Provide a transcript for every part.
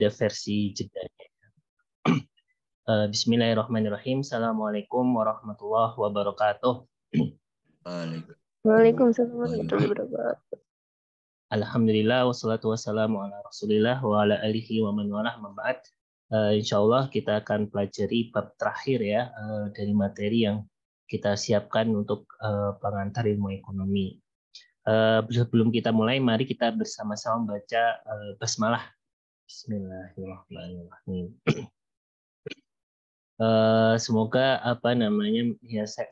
ada versi jedanya. Bismillahirrahmanirrahim. Assalamualaikum warahmatullahi wabarakatuh. Waalaikumsalam warahmatullahi wabarakatuh. Alhamdulillah wassalatu wassalamu ala Rasulillah wa ala alihi wa man walah mab'ad. Insyaallah kita akan pelajari bab terakhir ya dari materi yang kita siapkan untuk pengantar ilmu ekonomi. Sebelum kita mulai, mari kita bersama-sama baca basmalah. Bismillahirrahmanirrahim. Semoga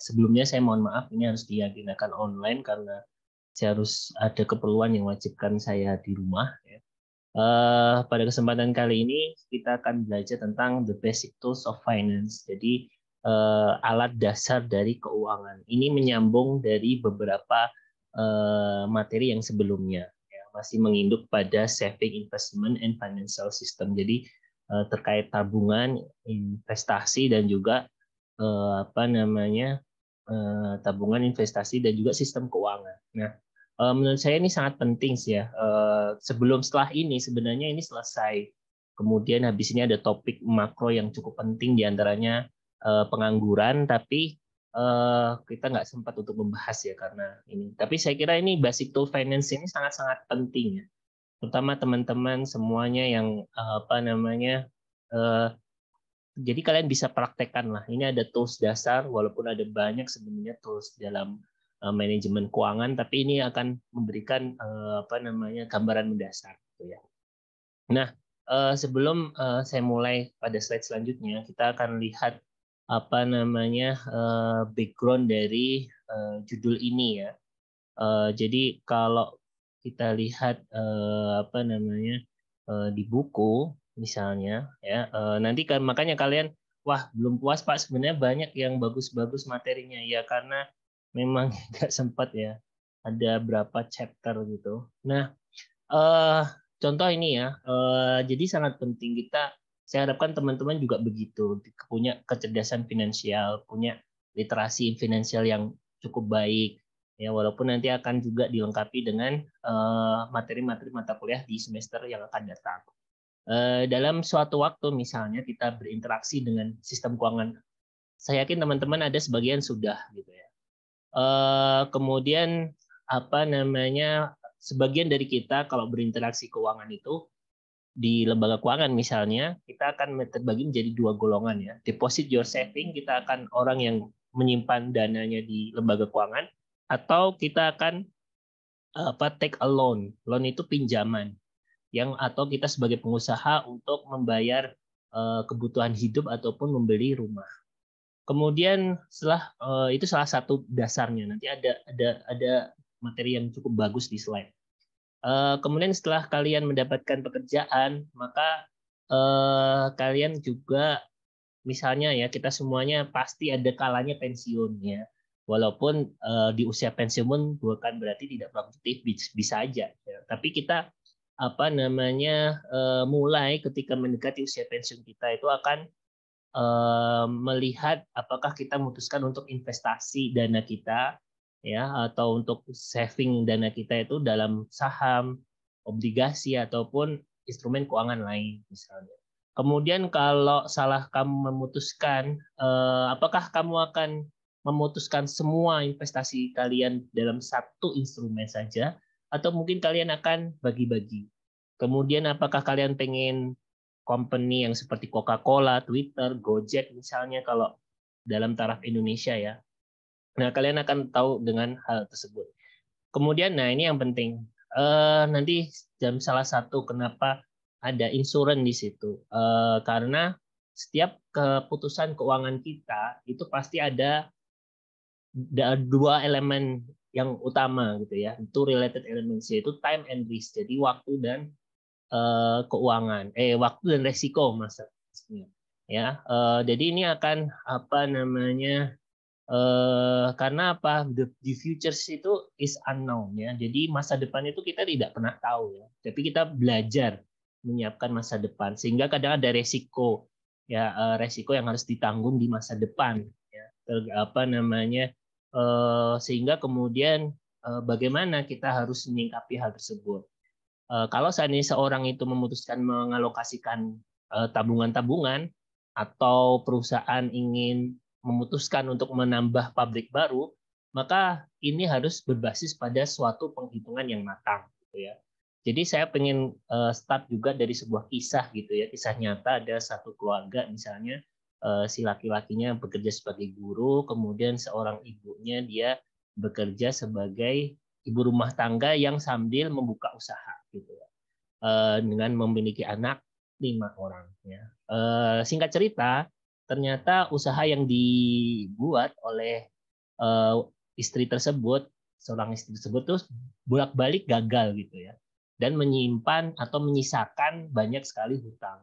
sebelumnya saya mohon maaf, ini harus diagenda online karena saya harus ada keperluan yang wajibkan saya di rumah. Ya. Pada kesempatan kali ini kita akan belajar tentang the basic tools of finance. Jadi alat dasar dari keuangan. Ini menyambung dari beberapa materi yang sebelumnya. Ya, masih menginduk pada saving, investment, and financial system. Jadi terkait tabungan, investasi dan juga tabungan, investasi dan juga sistem keuangan. Nah, menurut saya ini sangat penting sih ya. Setelah ini sebenarnya ini selesai. Kemudian habis ini ada topik makro yang cukup penting diantaranya pengangguran, tapi kita nggak sempat untuk membahas ya karena ini. Tapi saya kira ini basic tool finance ini sangat-sangat penting ya. Terutama teman-teman semuanya yang jadi kalian bisa praktekkan lah. Ini ada tools dasar, walaupun ada banyak sebenarnya tools dalam manajemen keuangan, tapi ini akan memberikan gambaran mendasar, gitu ya. Nah, sebelum saya mulai pada slide selanjutnya, kita akan lihat background dari judul ini ya. Jadi kalau kita lihat di buku misalnya ya, nanti kan makanya kalian belum puas Pak, sebenarnya banyak yang bagus-bagus materinya ya, karena memang nggak sempat ya, ada berapa chapter gitu. Nah, contoh ini ya, jadi sangat penting saya harapkan teman-teman juga begitu, punya kecerdasan finansial, punya literasi finansial yang cukup baik. Ya, walaupun nanti akan juga dilengkapi dengan materi-materi mata kuliah di semester yang akan datang. Dalam suatu waktu misalnya kita berinteraksi dengan sistem keuangan, saya yakin teman-teman ada sebagian sudah gitu ya. Kemudian sebagian dari kita kalau berinteraksi keuangan itu di lembaga keuangan misalnya, kita akan terbagi menjadi dua golongan ya. Deposit your saving, kita akan orang yang menyimpan dananya di lembaga keuangan, atau kita akan take a loan. Loan itu pinjaman atau kita sebagai pengusaha untuk membayar kebutuhan hidup ataupun membeli rumah. Kemudian setelah itu salah satu dasarnya. Nanti ada materi yang cukup bagus di slide. Kemudian setelah kalian mendapatkan pekerjaan, maka kalian juga misalnya ya, kita semuanya pasti ada kalanya pensiun ya. Walaupun di usia pensiun bukan berarti tidak produktif, bisa aja ya. Tapi kita mulai ketika mendekati usia pensiun kita itu akan melihat apakah kita memutuskan untuk investasi dana kita ya, atau untuk saving dana kita itu dalam saham, obligasi ataupun instrumen keuangan lain misalnya. Kemudian kalau kamu memutuskan, apakah kamu akan memutuskan semua investasi kalian dalam satu instrumen saja, atau mungkin kalian akan bagi-bagi. Kemudian apakah kalian pengen company yang seperti Coca-Cola, Twitter, Gojek misalnya kalau dalam taraf Indonesia ya. Nah, kalian akan tahu dengan hal tersebut. Kemudian, ini yang penting. Nanti salah satu kenapa ada insurans di situ, karena setiap keputusan keuangan kita itu pasti ada dua elemen yang utama gitu ya, itu related elements, yaitu time and risk, jadi waktu dan waktu dan resiko maksudnya ya. Jadi ini akan karena the futures itu is unknown ya, jadi masa depan itu kita tidak pernah tahu ya, tapi kita belajar menyiapkan masa depan, sehingga kadang ada resiko ya, resiko yang harus ditanggung di masa depan ya, sehingga kemudian bagaimana kita harus menyikapi hal tersebut. Kalau seandainya seorang itu memutuskan mengalokasikan tabungan-tabungan atau perusahaan ingin memutuskan untuk menambah pabrik baru, maka ini harus berbasis pada suatu penghitungan yang matang, gitu ya. Jadi saya pengen start juga dari sebuah kisah gitu ya, kisah nyata. Ada satu keluarga misalnya, si laki-lakinya bekerja sebagai guru, kemudian seorang ibunya dia bekerja sebagai ibu rumah tangga yang sambil membuka usaha gitu ya. Dengan memiliki anak 5 orang ya. Singkat cerita, ternyata usaha yang dibuat oleh istri tersebut, seorang istri tersebut tuh bolak-balik gagal gitu ya, dan menyimpan atau menyisakan banyak sekali hutang.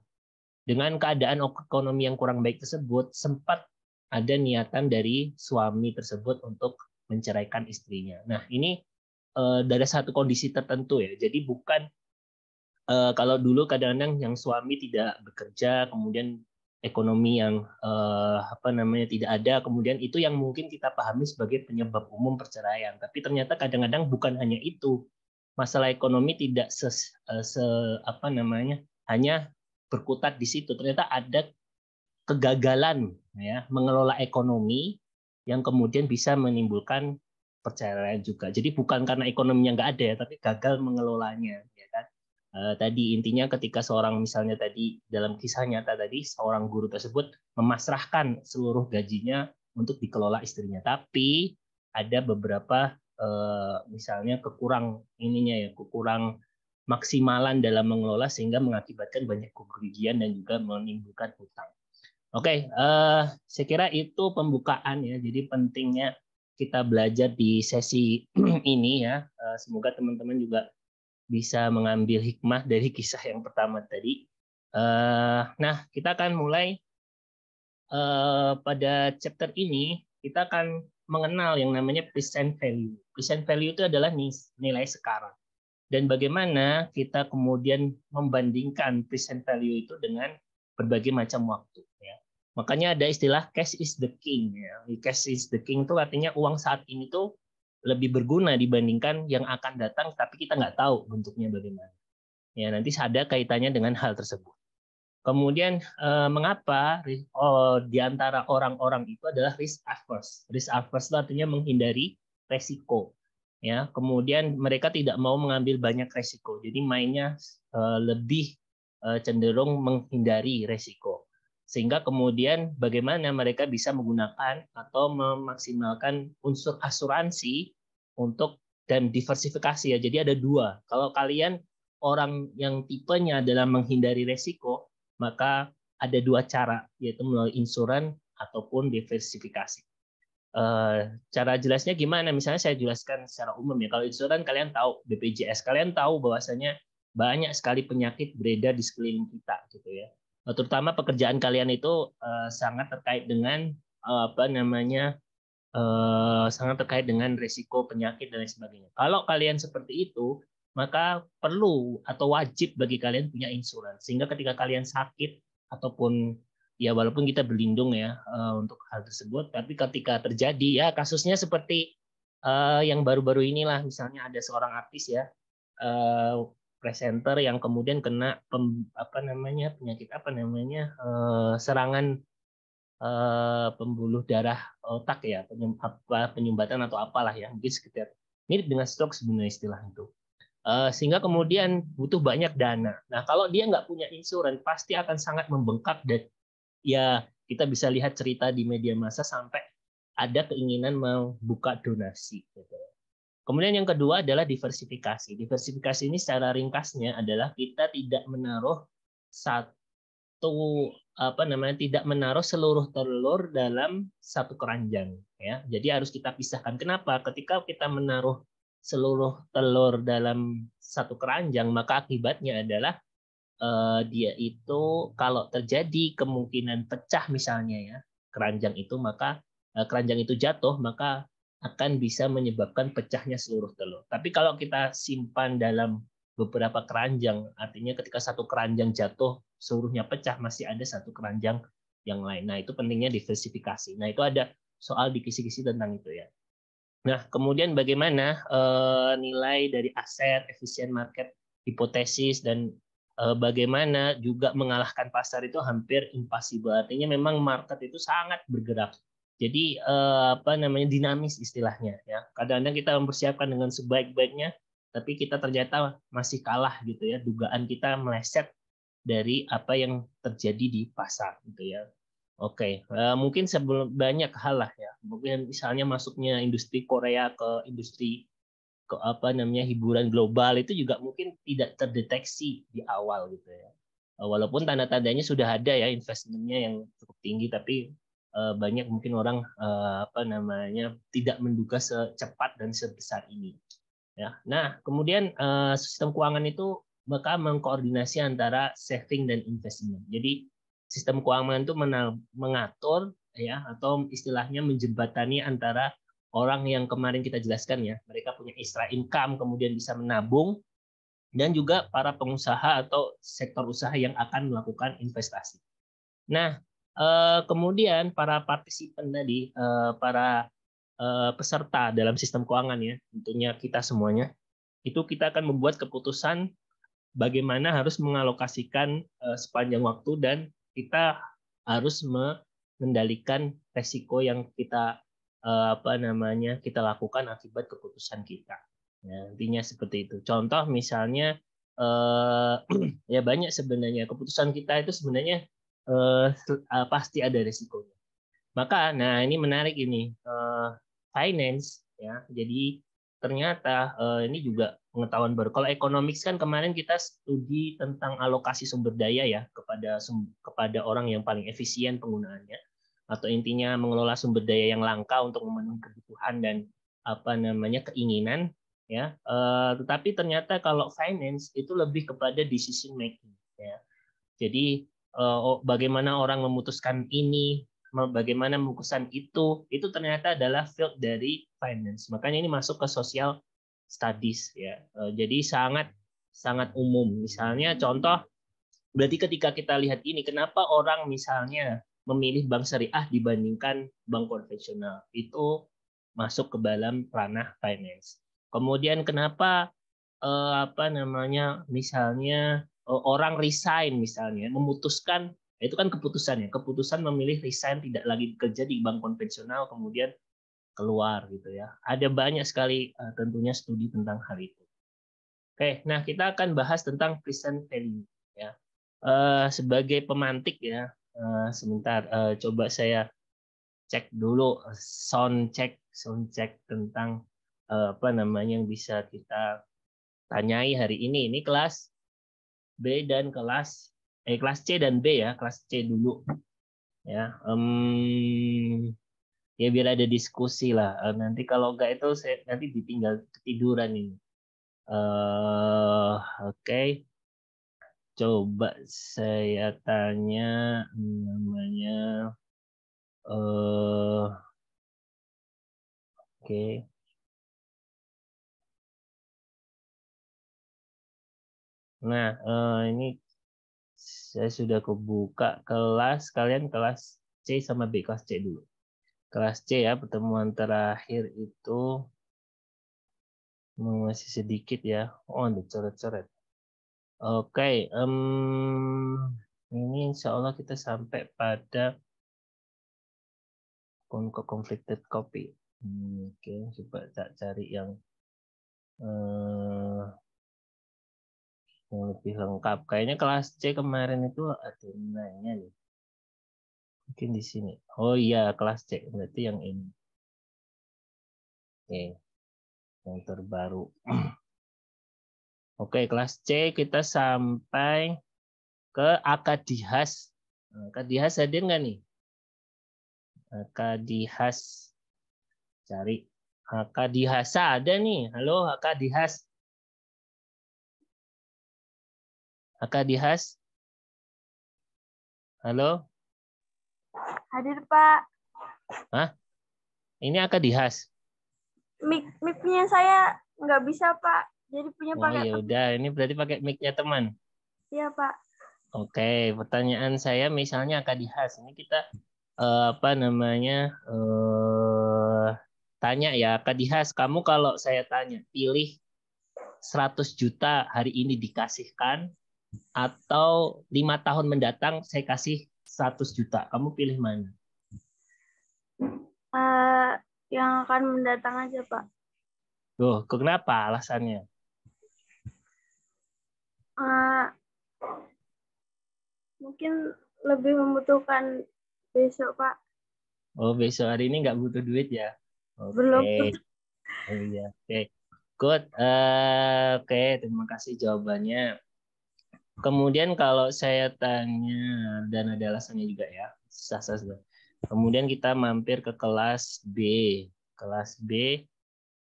Dengan keadaan ekonomi yang kurang baik tersebut, sempat ada niatan dari suami tersebut untuk menceraikan istrinya. Nah, ini dari satu kondisi tertentu ya. Jadi bukan kalau dulu kadang-kadang yang suami tidak bekerja, kemudian ekonomi yang tidak ada, kemudian itu yang mungkin kita pahami sebagai penyebab umum perceraian. Tapi ternyata kadang-kadang bukan hanya itu. Masalah ekonomi tidak hanya berkutat di situ. Ternyata ada kegagalan ya mengelola ekonomi yang kemudian bisa menimbulkan perceraian juga. Jadi bukan karena ekonominya nggak ada ya, tapi gagal mengelolanya, ya kan? Tadi intinya ketika seorang misalnya tadi dalam kisah nyata tadi seorang guru tersebut memasrahkan seluruh gajinya untuk dikelola istrinya, tapi ada beberapa misalnya kekurang maksimalan dalam mengelola sehingga mengakibatkan banyak kerugian dan juga menimbulkan hutang. Oke, saya kira itu pembukaan ya. Jadi pentingnya kita belajar di sesi ini ya. Semoga teman-teman juga bisa mengambil hikmah dari kisah yang pertama tadi. Nah, kita akan mulai pada chapter ini. Kita akan mengenal yang namanya present value. Present value itu adalah nilai sekarang. Dan bagaimana kita kemudian membandingkan present value itu dengan berbagai macam waktu. Ya. Makanya ada istilah cash is the king. Ya. Cash is the king itu artinya uang saat ini tuh lebih berguna dibandingkan yang akan datang, tapi kita nggak tahu bentuknya bagaimana. Ya, nanti ada kaitannya dengan hal tersebut. Kemudian mengapa di antara orang-orang itu adalah risk averse. Risk averse itu artinya menghindari resiko. Ya, kemudian mereka tidak mau mengambil banyak resiko. Jadi mainnya lebih cenderung menghindari resiko. Sehingga kemudian bagaimana mereka bisa menggunakan atau memaksimalkan unsur asuransi untuk dan diversifikasi ya. Jadi ada dua. Kalau kalian orang yang tipenya adalah menghindari resiko, maka ada dua cara, yaitu melalui insuran ataupun diversifikasi. Cara jelasnya gimana? Misalnya saya jelaskan secara umum ya. Kalau insuran kalian tahu BPJS, kalian tahu bahwasanya banyak sekali penyakit beredar di sekeliling kita gitu ya. Terutama pekerjaan kalian itu sangat terkait dengan sangat terkait dengan risiko penyakit dan lain sebagainya. Kalau kalian seperti itu, maka perlu atau wajib bagi kalian punya insuransi. Sehingga ketika kalian sakit ataupun ya walaupun kita berlindung ya untuk hal tersebut, tapi ketika terjadi ya kasusnya seperti yang baru-baru inilah, misalnya ada seorang artis ya presenter yang kemudian kena penyakit serangan pembuluh darah otak ya, penyumbatan atau apalah ya, mungkin sekitar mirip dengan stroke sebenarnya istilah itu. Sehingga kemudian butuh banyak dana. Nah, kalau dia nggak punya insuran, pasti akan sangat membengkak dan ya kita bisa lihat cerita di media massa sampai ada keinginan membuka donasi. Gitu. Kemudian yang kedua adalah diversifikasi. Diversifikasi ini secara ringkasnya adalah kita tidak menaruh tidak menaruh seluruh telur dalam satu keranjang ya. Jadi harus kita pisahkan. Kenapa? Ketika kita menaruh seluruh telur dalam satu keranjang, maka akibatnya adalah dia itu kalau terjadi kemungkinan pecah misalnya ya keranjang itu, maka keranjang itu jatuh, maka akan bisa menyebabkan pecahnya seluruh telur. Tapi kalau kita simpan dalam beberapa keranjang, artinya ketika satu keranjang jatuh seluruhnya pecah, masih ada satu keranjang yang lain. Nah, itu pentingnya diversifikasi. Nah, itu ada soal di kisi-kisi tentang itu ya. Nah, kemudian bagaimana nilai dari aset, efisien market hipotesis dan bagaimana juga mengalahkan pasar itu hampir impossible. Artinya memang market itu sangat bergerak. Jadi dinamis istilahnya ya. Kadang-kadang kita mempersiapkan dengan sebaik-baiknya, tapi kita ternyata masih kalah gitu ya. Dugaan kita meleset dari apa yang terjadi di pasar gitu ya. Oke, mungkin sebelum banyak hal lah ya. Mungkin misalnya masuknya industri Korea ke industri hiburan global itu juga mungkin tidak terdeteksi di awal gitu ya. Walaupun tanda-tandanya sudah ada ya investmentnya yang cukup tinggi, tapi banyak mungkin orang tidak menduga secepat dan sebesar ini. Ya. Nah, kemudian sistem keuangan itu bakal mengkoordinasi antara saving dan investment. Jadi sistem keuangan itu mengatur ya atau istilahnya menjembatani antara orang yang kemarin kita jelaskan ya, mereka punya extra income kemudian bisa menabung, dan juga para pengusaha atau sektor usaha yang akan melakukan investasi. Nah, kemudian para partisipan tadi, para peserta dalam sistem keuangan ya, tentunya kita semuanya, itu kita akan membuat keputusan bagaimana harus mengalokasikan sepanjang waktu, dan kita harus mengendalikan resiko yang kita kita lakukan akibat keputusan kita. Ya, intinya seperti itu. Contoh misalnya ya banyak sebenarnya keputusan kita itu sebenarnya pasti ada resikonya. Maka, nah ini menarik ini finance ya. Jadi ternyata ini juga pengetahuan baru. Kalau economics kan kemarin kita studi tentang alokasi sumber daya ya kepada orang yang paling efisien penggunaannya, atau intinya mengelola sumber daya yang langka untuk memenuhi kebutuhan dan keinginan ya. Tetapi ternyata kalau finance itu lebih kepada decision making ya. Jadi bagaimana orang memutuskan ini, bagaimana memutuskan itu ternyata adalah field dari finance. Makanya ini masuk ke social studies ya. Jadi sangat sangat umum. Misalnya contoh, berarti ketika kita lihat ini, kenapa orang misalnya memilih bank syariah dibandingkan bank konvensional, itu masuk ke dalam ranah finance. Kemudian kenapa misalnya orang resign misalnya, memutuskan, itu kan keputusan ya, keputusan memilih resign, tidak lagi bekerja di bank konvensional, kemudian keluar gitu ya. Ada banyak sekali tentunya studi tentang hal itu. Oke, nah kita akan bahas tentang present value ya. Sebagai pemantik ya, sebentar coba saya cek dulu sound check tentang yang bisa kita tanyai hari ini. Ini kelas B dan kelas C dan B ya, kelas C dulu ya. Ya biar ada diskusi lah. Nanti kalau enggak itu saya nanti ditinggal ketiduran ini. Oke. Coba saya tanya namanya oke. Nah, ini saya sudah kebuka kelas, kalian kelas C sama B, kelas C dulu. Kelas C ya, pertemuan terakhir itu masih sedikit ya. Oh, ada coret-coret. Oke, ini insya Allah kita sampai pada conflicted copy. Oke, coba cari yang lebih lengkap. Kayaknya kelas C kemarin itu ada nanya nih. Mungkin di sini. Oh iya, kelas C. Berarti yang ini. Oke, yang terbaru. Oke, kelas C kita sampai ke Akadihas. Akadihas hadir nggak nih? Akadihas. Cari. Akadihasa ada nih. Halo, Akadihas. Akadihas. Halo. Hadir, Pak. Hah? Ini Akadihas. Mic-nya saya nggak bisa, Pak. Jadi punya Oh pakai ya udah, ini berarti pakai mic-nya teman. Iya, Pak. Oke, pertanyaan saya misalnya Akadihas. Ini kita tanya ya, Akadihas, kamu kalau saya tanya, pilih 100 juta hari ini dikasihkan, atau 5 tahun mendatang saya kasih 100 juta. Kamu pilih mana? Yang akan mendatang aja, Pak. Loh, kenapa alasannya? Mungkin lebih membutuhkan besok, Pak. Oh, besok hari ini nggak butuh duit ya? Oke. Belum. Oh iya, oke. Good. Oke, terima kasih jawabannya. Kemudian kalau saya tanya, dan ada alasannya juga ya. Sah-sah saja. Kemudian kita mampir ke kelas B. Kelas B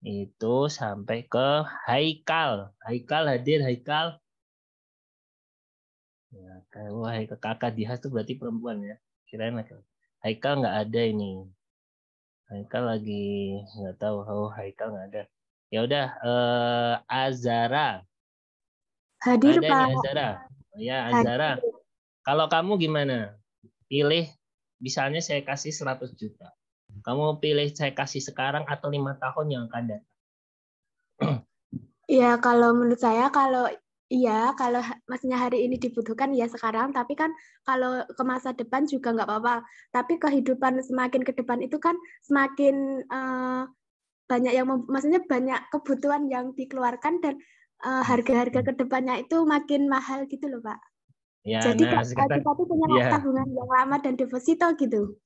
itu sampai ke Haikal. Haikal hadir, Haikal. Ya, wah, kakak Dias itu berarti perempuan ya. Kirain laki-laki. Haikal nggak ada ini. Haikal lagi nggak tahu. Oh, Haikal nggak ada. Ya udah, Azara. Hadir, Ada nih Pak. Azara. Ya, Azara. Hadir. Kalau kamu gimana? Pilih, misalnya saya kasih 100 juta. Kamu pilih saya kasih sekarang atau 5 tahun yang akan datang? Ya, kalau menurut saya, kalau maksudnya hari ini dibutuhkan ya sekarang, tapi kan kalau ke masa depan juga nggak apa-apa. Tapi kehidupan semakin ke depan itu kan semakin banyak yang, maksudnya banyak kebutuhan yang dikeluarkan dan harga-harga ke depannya itu makin mahal gitu loh, Pak. Ya, Jadi nah sekarang kita tuh punya ya. tabungan yang lama dan deposito gitu.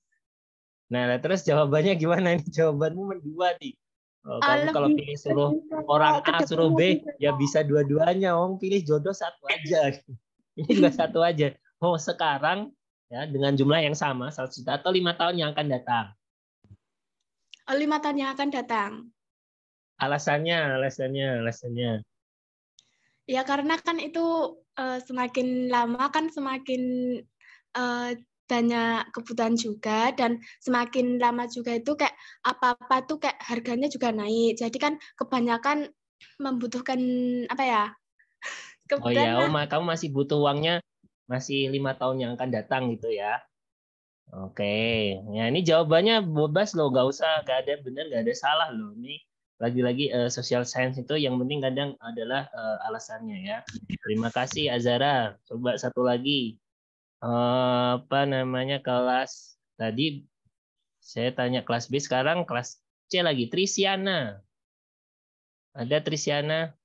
Nah, terus jawabannya gimana nih? Jawabanmu mendua nih. Oh, kamu kalau Lebih pilih suruh ke orang ke A suruh depannya B, gitu, ya Pak. bisa dua-duanya. Om pilih jodoh satu aja. Ini juga satu aja. Oh, sekarang ya dengan jumlah yang sama 100 juta atau 5 tahun yang akan datang. 5 tahun yang akan datang. Alasannya. Ya karena kan itu semakin lama kan semakin banyak kebutuhan juga, dan semakin lama juga itu kayak apa-apa tuh kayak harganya juga naik. Jadi kan kebanyakan membutuhkan apa ya? Oh ya, Kebutuhan lah. kamu masih butuh uangnya masih 5 tahun yang akan datang gitu ya. Oke, ya ini jawabannya bebas loh, nggak usah, nggak ada benar, nggak ada salah loh. Ini lagi-lagi social science itu yang penting kadang adalah alasannya ya. Terima kasih Azara. Coba satu lagi. Apa namanya kelas tadi saya tanya kelas B, sekarang kelas C lagi. Trisiana. Ada Trisiana?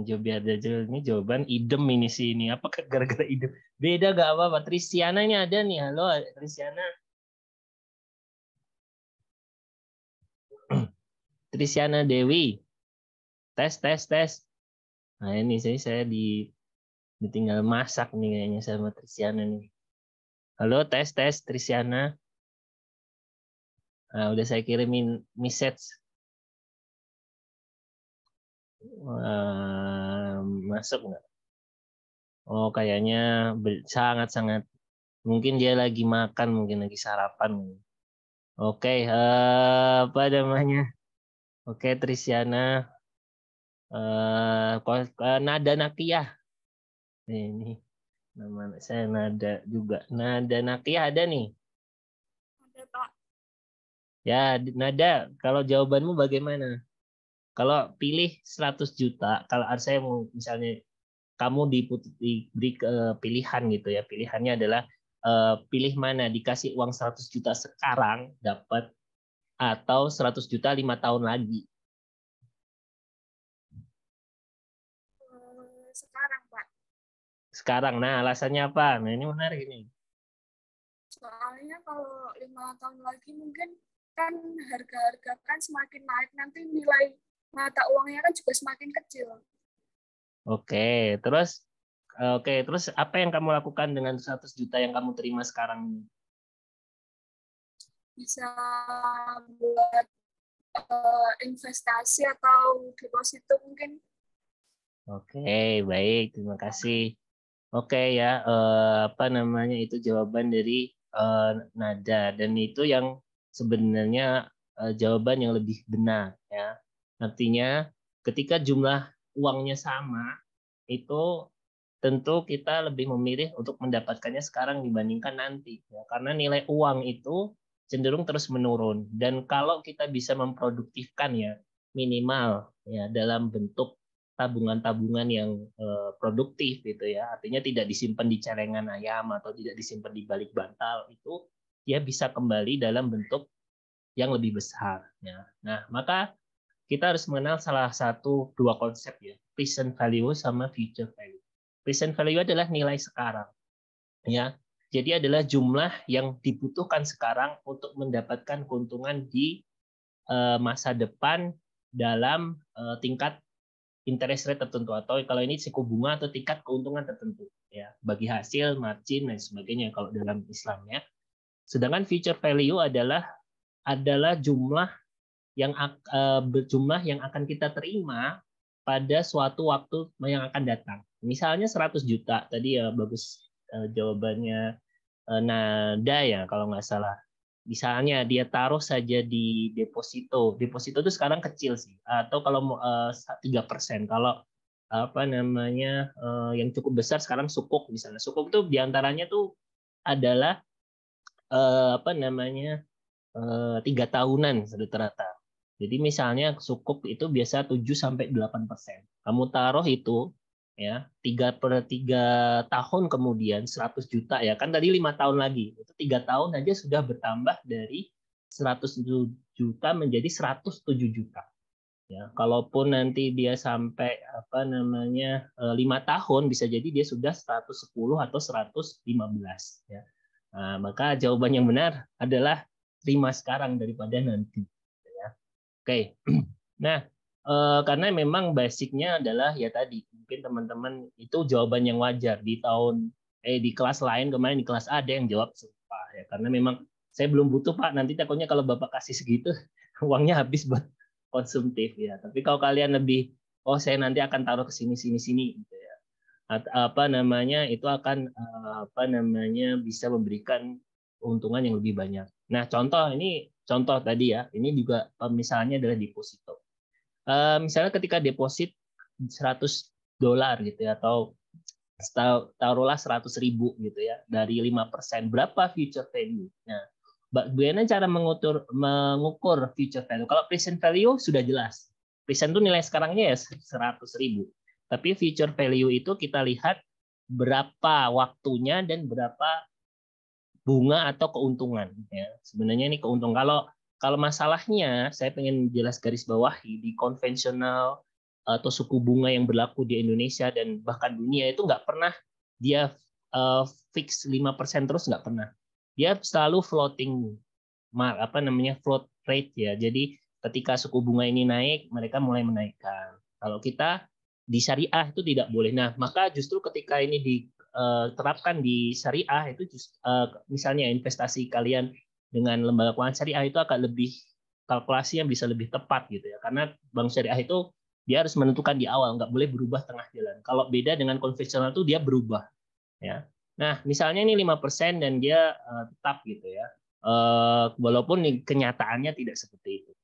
Biar aja ini jawaban idem ini sih ini. Apakah gara-gara idem? Beda gak apa-apa. Trisiana ini ada nih. Halo Trisiana. Trisiana Dewi. Tes. Nah ini saya ditinggal masak nih kayaknya sama Trisiana nih. Halo tes Trisiana. Nah, udah saya kirimin message. Masuk nggak? Oh kayaknya sangat-sangat. Mungkin dia lagi makan, mungkin lagi sarapan. Oke, apa namanya? Oke, Trisiana, Nada Nakiyah. Ini nama saya Nada juga. Nada Nakiyah ada nih. Ada, Pak. Ya, Nada, kalau jawabanmu bagaimana? Kalau pilih 100 juta, kalau saya mau misalnya kamu diberi pilihan gitu ya. Pilihannya adalah pilih mana, dikasih uang 100 juta sekarang dapat atau 100 juta 5 tahun lagi. Sekarang, Pak. Sekarang, nah alasannya apa? Nah ini menarik ini. Soalnya kalau 5 tahun lagi mungkin kan harga-harga kan semakin naik, nanti nilai mata uangnya kan juga semakin kecil. Oke, terus apa yang kamu lakukan dengan 100 juta yang kamu terima sekarang ini? Bisa buat investasi atau deposito mungkin. Oke, baik, terima kasih. Oke ya, apa namanya itu jawaban dari Nada, dan itu yang sebenarnya jawaban yang lebih benar ya. Artinya ketika jumlah uangnya sama itu tentu kita lebih memilih untuk mendapatkannya sekarang dibandingkan nanti ya. Karena nilai uang itu cenderung terus menurun, dan kalau kita bisa memproduktifkan ya minimal ya dalam bentuk tabungan-tabungan yang produktif gitu ya. Artinya tidak disimpan di celengan ayam atau tidak disimpan di balik bantal, itu dia bisa kembali dalam bentuk yang lebih besar ya. Nah, maka kita harus mengenal dua konsep ya, present value sama future value. Present value adalah nilai sekarang ya. Jadi adalah jumlah yang dibutuhkan sekarang untuk mendapatkan keuntungan di masa depan dalam tingkat interest rate tertentu, atau kalau ini suku bunga atau tingkat keuntungan tertentu ya, bagi hasil, margin dan sebagainya kalau dalam Islam ya. Sedangkan future value adalah jumlah yang akan kita terima pada suatu waktu yang akan datang. Misalnya 100 juta tadi ya, bagus jawabannya Nada ya kalau nggak salah. Misalnya dia taruh saja di deposito. Deposito itu sekarang kecil sih. Atau kalau 3%. Kalau apa namanya yang cukup besar sekarang sukuk misalnya. Sukuk itu diantaranya tuh adalah apa namanya 3 tahunan rata-rata. Jadi misalnya sukuk itu biasa 7-8%. Kamu taruh itu ya 3/3 tahun kemudian 100 juta ya kan tadi 5 tahun lagi. Itu 3 tahun aja sudah bertambah dari 100 juta menjadi 107 juta. Ya, kalaupun nanti dia sampai apa namanya 5 tahun bisa jadi dia sudah 110 atau 115 ya. Nah, maka jawaban yang benar adalah terima sekarang daripada nanti ya. Oke. Nah, karena memang basicnya adalah ya tadi mungkin teman-teman itu jawaban yang wajar di kelas lain kemarin di kelas A ada yang jawab serupa ya, karena memang saya belum butuh Pak, nanti takutnya kalau Bapak kasih segitu uangnya habis buat konsumtif ya. Tapi kalau kalian lebih saya nanti akan taruh ke sini sini sini gitu ya. Apa namanya itu akan apa namanya bisa memberikan keuntungan yang lebih banyak. Nah, contoh tadi ya. Ini juga misalnya adalah deposito. Misalnya ketika deposit $100 gitu ya, atau taruhlah 100.000 gitu ya, dari 5%, berapa future value? Nah, bagaimana cara mengukur future value? Kalau present value sudah jelas. Present itu nilai sekarangnya ya 100.000. Tapi future value itu kita lihat berapa waktunya dan berapa bunga atau keuntungan. Ya, sebenarnya ini keuntungan. Kalau masalahnya, saya pengen jelas garis bawahi di konvensional atau suku bunga yang berlaku di Indonesia dan bahkan dunia itu nggak pernah dia fix 5% terus, nggak pernah. Dia selalu floating float rate ya. Jadi ketika suku bunga ini naik, mereka mulai menaikkan. Kalau kita di syariah itu tidak boleh. Nah, maka justru ketika ini diterapkan di syariah itu misalnya investasi kalian dengan lembaga keuangan syariah itu akan lebih kalkulasi yang bisa lebih tepat gitu ya. Karena bank syariah itu dia harus menentukan di awal, nggak boleh berubah tengah jalan. Kalau beda dengan konvensional itu dia berubah ya. Nah, misalnya ini 5% dan dia tetap gitu ya. Walaupun kenyataannya tidak seperti itu.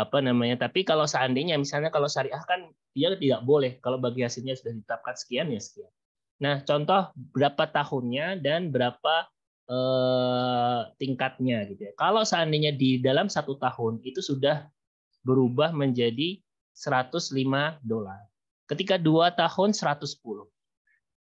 Apa namanya? Tapi kalau seandainya misalnya kalau syariah kan dia tidak boleh kalau bagi hasilnya sudah ditetapkan sekian ya sekian. Nah, contoh berapa tahunnya dan berapa tingkatnya gitu ya. Kalau seandainya di dalam 1 tahun itu sudah berubah menjadi $105. Ketika 2 tahun 110.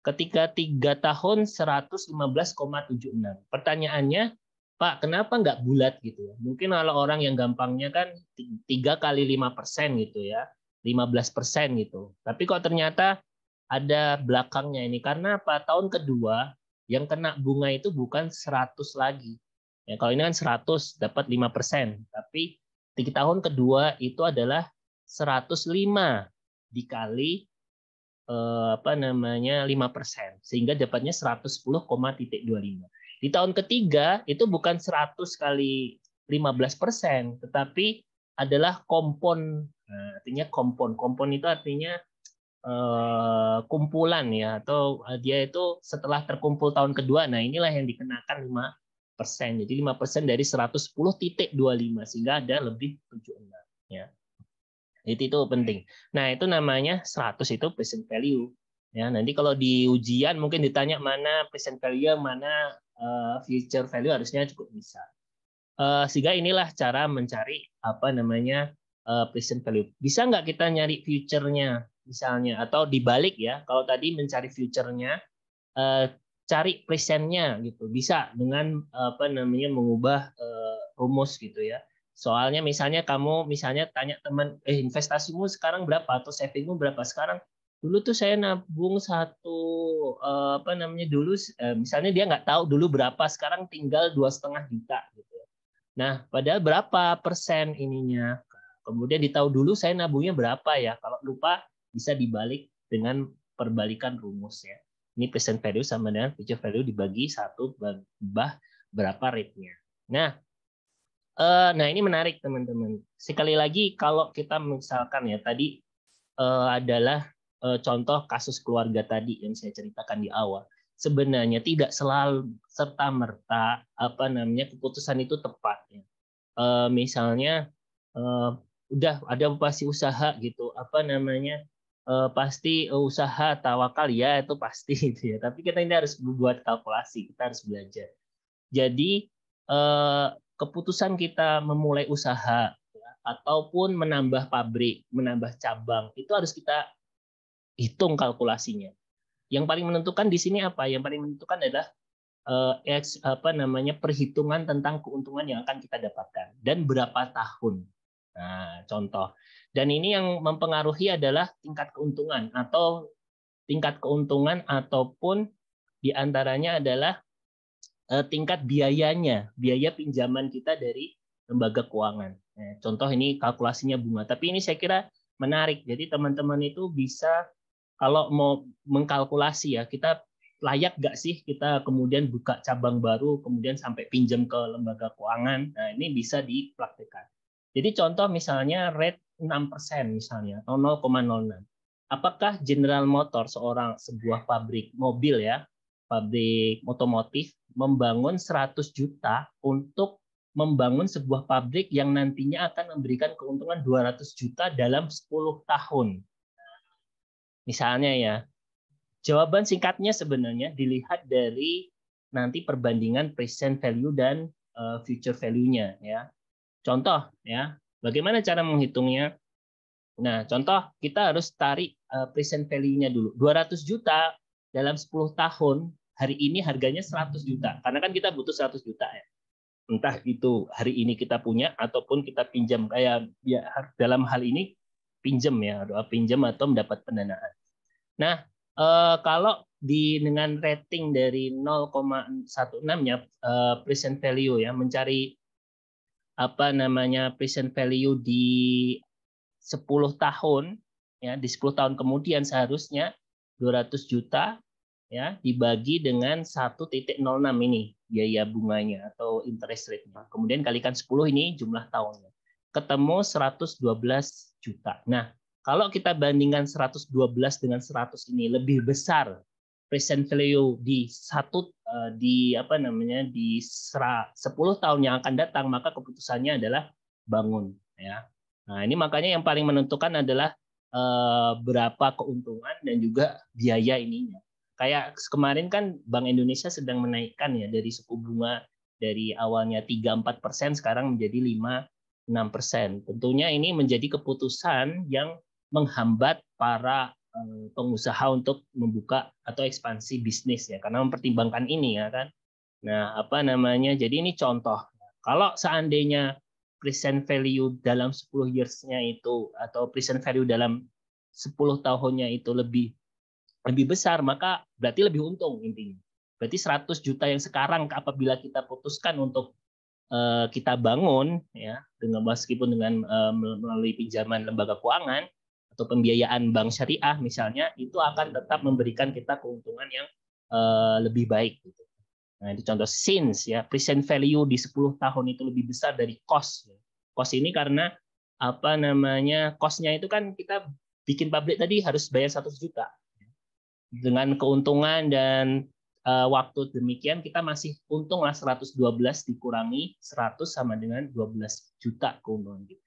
Ketika 3 tahun 115,76. Pertanyaannya, Pak, kenapa nggak bulat gitu ya? Mungkin kalau orang yang gampangnya kan 3 kali 5% gitu ya, 15% gitu. Tapi kok ternyata ada belakangnya ini. Karena apa? Tahun kedua yang kena bunga itu bukan 100 lagi. Ya, kalau ini kan 100 dapat 5%. Tapi di tahun kedua itu adalah 105 dikali 5%, sehingga dapatnya 110,25. Di tahun ketiga itu bukan 100 kali 15%, tetapi adalah kompon. Nah, artinya kompon itu artinya kumpulan ya, atau dia itu setelah terkumpul tahun kedua. Nah, inilah yang dikenakan 5%. Jadi 5% dari 110,25 sehingga ada lebih 76 ya. Itu penting. Nah, itu namanya 100 itu present value. Ya, nanti kalau di ujian mungkin ditanya mana present value, mana future value, harusnya cukup bisa. Sehingga inilah cara mencari apa namanya present value. Bisa nggak kita nyari future-nya misalnya, atau dibalik ya, kalau tadi mencari future-nya, cari present-nya gitu. Bisa dengan mengubah rumus gitu ya. Soalnya misalnya kamu tanya teman, investasimu sekarang berapa atau savingmu berapa sekarang? Dulu tuh saya nabung dulu misalnya dia nggak tahu dulu berapa, sekarang tinggal 2,5 juta gitu. Nah, padahal berapa persen ininya? Kemudian ditahu dulu saya nabungnya berapa ya. Kalau lupa bisa dibalik dengan perbalikan rumus ya. Ini present value sama dengan future value dibagi 1 tambah berapa rate-nya. Nah ini menarik teman-teman. Sekali lagi kalau kita misalkan ya tadi adalah contoh kasus keluarga tadi yang saya ceritakan di awal. Sebenarnya tidak selalu serta merta keputusan itu tepat ya. Misalnya udah ada pasti usaha gitu pasti usaha tawakal ya itu pasti gitu ya, tapi kita ini harus membuat kalkulasi, kita harus belajar. Jadi keputusan kita memulai usaha ya, ataupun menambah pabrik, menambah cabang, itu harus kita hitung kalkulasinya. Yang paling menentukan di sini apa? Yang paling menentukan adalah perhitungan tentang keuntungan yang akan kita dapatkan dan berapa tahun. Nah, contoh. Dan ini yang mempengaruhi adalah tingkat keuntungan ataupun diantaranya adalah tingkat biayanya, biaya pinjaman kita dari lembaga keuangan. Nah, contoh ini kalkulasinya bunga. Tapi ini saya kira menarik. Jadi teman-teman itu bisa kalau mau mengkalkulasi ya, kita layak nggak sih kita kemudian buka cabang baru, kemudian sampai pinjam ke lembaga keuangan. Nah, ini bisa dipraktikkan. Jadi contoh misalnya rate 6% misalnya, atau 0,06. Apakah General Motors, sebuah pabrik mobil ya, pabrik otomotif, membangun 100 juta untuk membangun sebuah pabrik yang nantinya akan memberikan keuntungan 200 juta dalam 10 tahun. Misalnya ya, jawaban singkatnya sebenarnya dilihat dari nanti perbandingan present value dan future value-nya ya. Contoh ya, bagaimana cara menghitungnya? Nah, contoh kita harus tarik present value-nya dulu. 200 juta dalam 10 tahun, hari ini harganya 100 juta. Karena kan kita butuh 100 juta ya. Entah itu hari ini kita punya ataupun kita pinjam, kayak ya dalam hal ini pinjam ya, pinjam atau mendapat pendanaan. Nah, kalau dengan rating dari 0,16-nya present value ya, mencari present value di 10 tahun ya, di 10 tahun kemudian seharusnya 200 juta ya dibagi dengan 1,06 ini biaya bunganya atau interest rate-nya. Kemudian kalikan 10 ini jumlah tahunnya. Ketemu 112 juta. Nah, kalau kita bandingkan 112 dengan 100 ini lebih besar present value di 10 tahun yang akan datang, maka keputusannya adalah bangun ya. Nah, ini makanya yang paling menentukan adalah berapa keuntungan dan juga biaya ininya. Kayak kemarin kan Bank Indonesia sedang menaikkan ya dari suku bunga dari awalnya 3-4%, sekarang menjadi 5-6%. Tentunya ini menjadi keputusan yang menghambat para pengusaha untuk membuka atau ekspansi bisnis ya, karena mempertimbangkan ini ya kan. Nah, jadi ini contoh. Kalau seandainya present value dalam 10 years-nya itu atau present value dalam 10 tahunnya itu lebih besar, maka berarti lebih untung intinya. Berarti 100 juta yang sekarang apabila kita putuskan untuk kita bangun ya meskipun dengan melalui pinjaman lembaga keuangan atau pembiayaan bank syariah misalnya, itu akan tetap memberikan kita keuntungan yang lebih baik gitu. Nah, itu contoh since ya present value di 10 tahun itu lebih besar dari cost. Cost ini karena cost-nya itu kan kita bikin pabrik tadi harus bayar 100 juta. Dengan keuntungan dan waktu demikian kita masih untung lah 112 dikurangi 100 sama dengan 12 juta keuntungan gitu.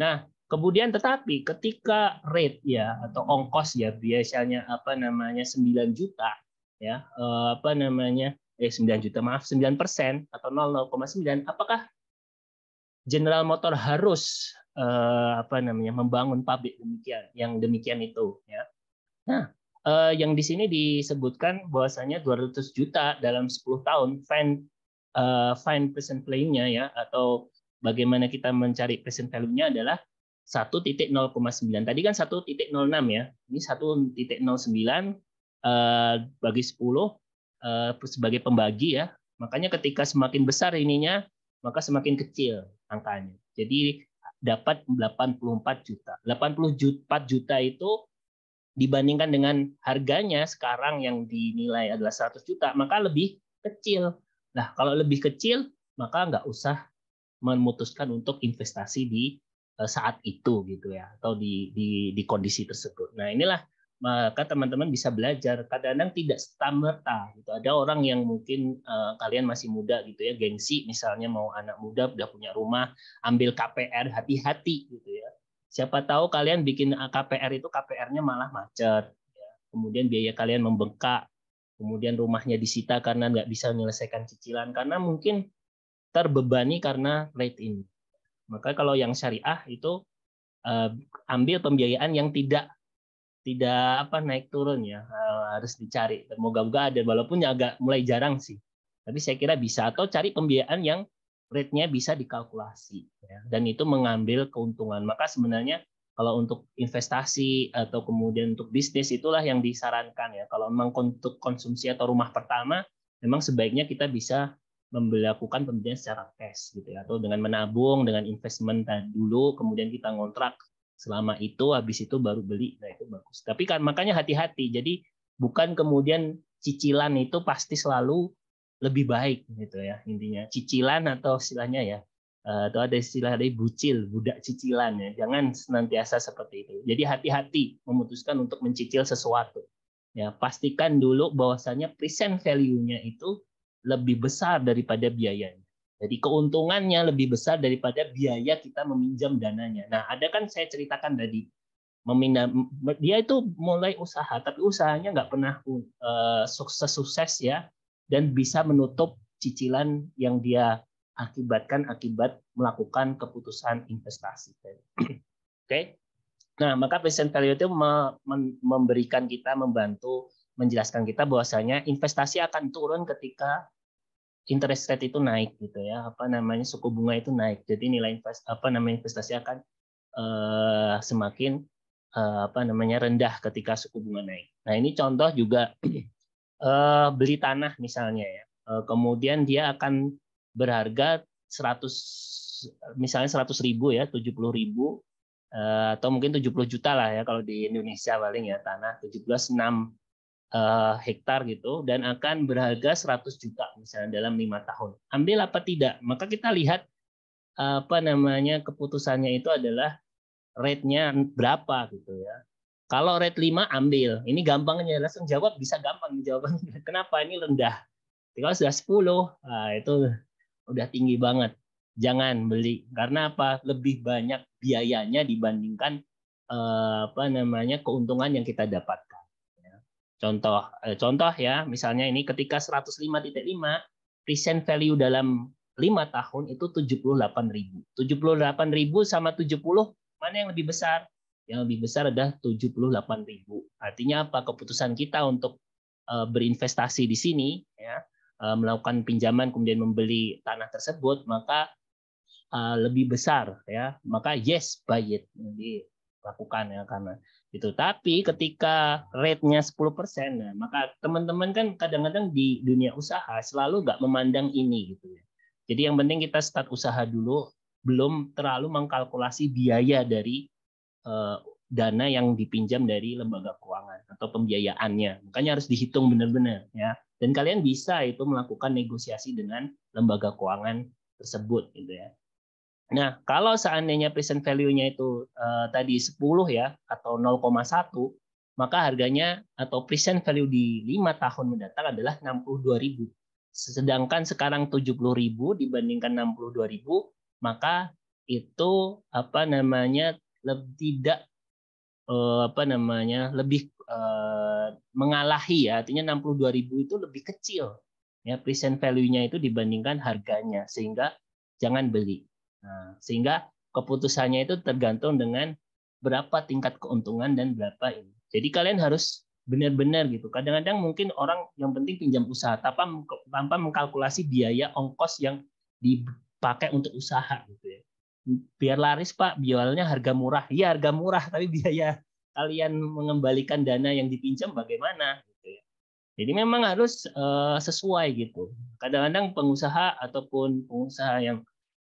Nah, kemudian tetapi ketika rate ya atau ongkos ya biasanya 9 juta ya 9 juta maaf 9% atau 0,9, apakah General Motor harus membangun pabrik demikian itu ya. Nah, yang di sini disebutkan bahwasanya 200 juta dalam 10 tahun find present value-nya ya, atau bagaimana kita mencari present value-nya adalah 1.09. Tadi kan 1.06 ya. Ini 1.09 bagi 10 sebagai pembagi ya. Makanya ketika semakin besar ininya, maka semakin kecil angkanya. Jadi dapat 84 juta. 84 juta itu dibandingkan dengan harganya sekarang yang dinilai adalah 100 juta, maka lebih kecil. Nah, kalau lebih kecil, maka nggak usah memutuskan untuk investasi di saat itu gitu ya, atau di kondisi tersebut. Nah, inilah maka teman-teman bisa belajar. Kadang-kadang tidak serta-merta gitu. Ada orang yang mungkin kalian masih muda gitu ya, gengsi misalnya mau anak muda udah punya rumah, ambil KPR, hati-hati gitu ya. Siapa tahu kalian bikin KPR itu KPR-nya malah macet. Ya. Kemudian biaya kalian membengkak. Kemudian rumahnya disita karena nggak bisa menyelesaikan cicilan. Karena mungkin terbebani karena rate ini. Maka kalau yang syariah itu ambil pembiayaan yang tidak naik turun ya, harus dicari. Moga-moga ada, walaupun agak mulai jarang sih. Tapi saya kira bisa, atau cari pembiayaan yang rate-nya bisa dikalkulasi ya, dan itu mengambil keuntungan. Maka sebenarnya kalau untuk investasi atau kemudian untuk bisnis itulah yang disarankan ya. Kalau memang untuk konsumsi atau rumah pertama, memang sebaiknya kita bisa melakukan pembelian secara cash gitu ya, atau dengan menabung, dengan investment dulu, kemudian kita ngontrak selama itu, habis itu baru beli. Nah, itu bagus. Tapi kan makanya hati-hati. Jadi bukan kemudian cicilan itu pasti selalu lebih baik gitu ya, intinya. Cicilan atau istilahnya ya, atau ada istilah dari budak cicilan ya. Jangan senantiasa seperti itu. Jadi hati-hati memutuskan untuk mencicil sesuatu. Ya, pastikan dulu bahwasanya present value-nya itu lebih besar daripada biayanya. Jadi keuntungannya lebih besar daripada biaya kita meminjam dananya. Nah, ada kan saya ceritakan tadi, dia itu mulai usaha, tapi usahanya nggak pernah sukses ya, dan bisa menutup cicilan yang dia akibatkan akibat melakukan keputusan investasi. Oke. Nah, maka present value itu memberikan kita, membantu menjelaskan kita bahwasanya investasi akan turun ketika interest rate itu naik gitu ya, suku bunga itu naik. Jadi nilai investasi akan semakin rendah ketika suku bunga naik. Nah, ini contoh juga beli tanah misalnya ya. Kemudian dia akan berharga 100 ribu ya, 70.000 atau mungkin 70 juta lah ya kalau di Indonesia paling ya, tanah 76 hektar gitu, dan akan berharga 100 juta misalnya dalam 5 tahun. Ambil apa tidak? Maka kita lihat keputusannya itu adalah rate-nya berapa gitu ya. Kalau rate 5 ambil. Ini gampangnya, langsung jawab, bisa gampang jawabannya. Kenapa ini rendah? Kalau sudah 10, nah itu udah tinggi banget. Jangan beli. Karena apa? Lebih banyak biayanya dibandingkan keuntungan yang kita dapatkan. Contoh ya, misalnya ini ketika 105.5, present value dalam 5 tahun itu 78.000. 78.000 sama 70, mana yang lebih besar? Yang lebih besar adalah 78.000. Artinya apa? Keputusan kita untuk berinvestasi di sini ya, melakukan pinjaman kemudian membeli tanah tersebut, maka lebih besar ya. Maka yes, buy it. Jadi lakukan ya, karena itu. Tapi ketika rate-nya 10%, nah, maka teman-teman kan kadang-kadang di dunia usaha selalu nggak memandang ini gitu ya. Jadi yang penting kita start usaha dulu, belum terlalu mengkalkulasi biaya dari dana yang dipinjam dari lembaga keuangan atau pembiayaannya. Makanya harus dihitung benar-benar ya. Dan kalian bisa itu melakukan negosiasi dengan lembaga keuangan tersebut gitu ya. Nah, kalau seandainya present value-nya itu tadi 10 ya, atau 0,1, maka harganya atau present value di 5 tahun mendatang adalah 62.000. Sedangkan sekarang 70.000 dibandingkan 62.000, maka itu lebih mengalahi ya, artinya 62.000 itu lebih kecil ya present value-nya itu dibandingkan harganya, sehingga jangan beli. Nah, sehingga keputusannya itu tergantung dengan berapa tingkat keuntungan dan berapa ini. Jadi kalian harus benar-benar gitu. Kadang-kadang mungkin orang yang penting pinjam usaha tanpa mengkalkulasi biaya ongkos yang dipakai untuk usaha gitu ya. Biar laris Pak, jualnya harga murah. Iya harga murah, tapi biaya kalian mengembalikan dana yang dipinjam bagaimana gitu ya. Jadi memang harus sesuai gitu. Kadang-kadang pengusaha ataupun pengusaha yang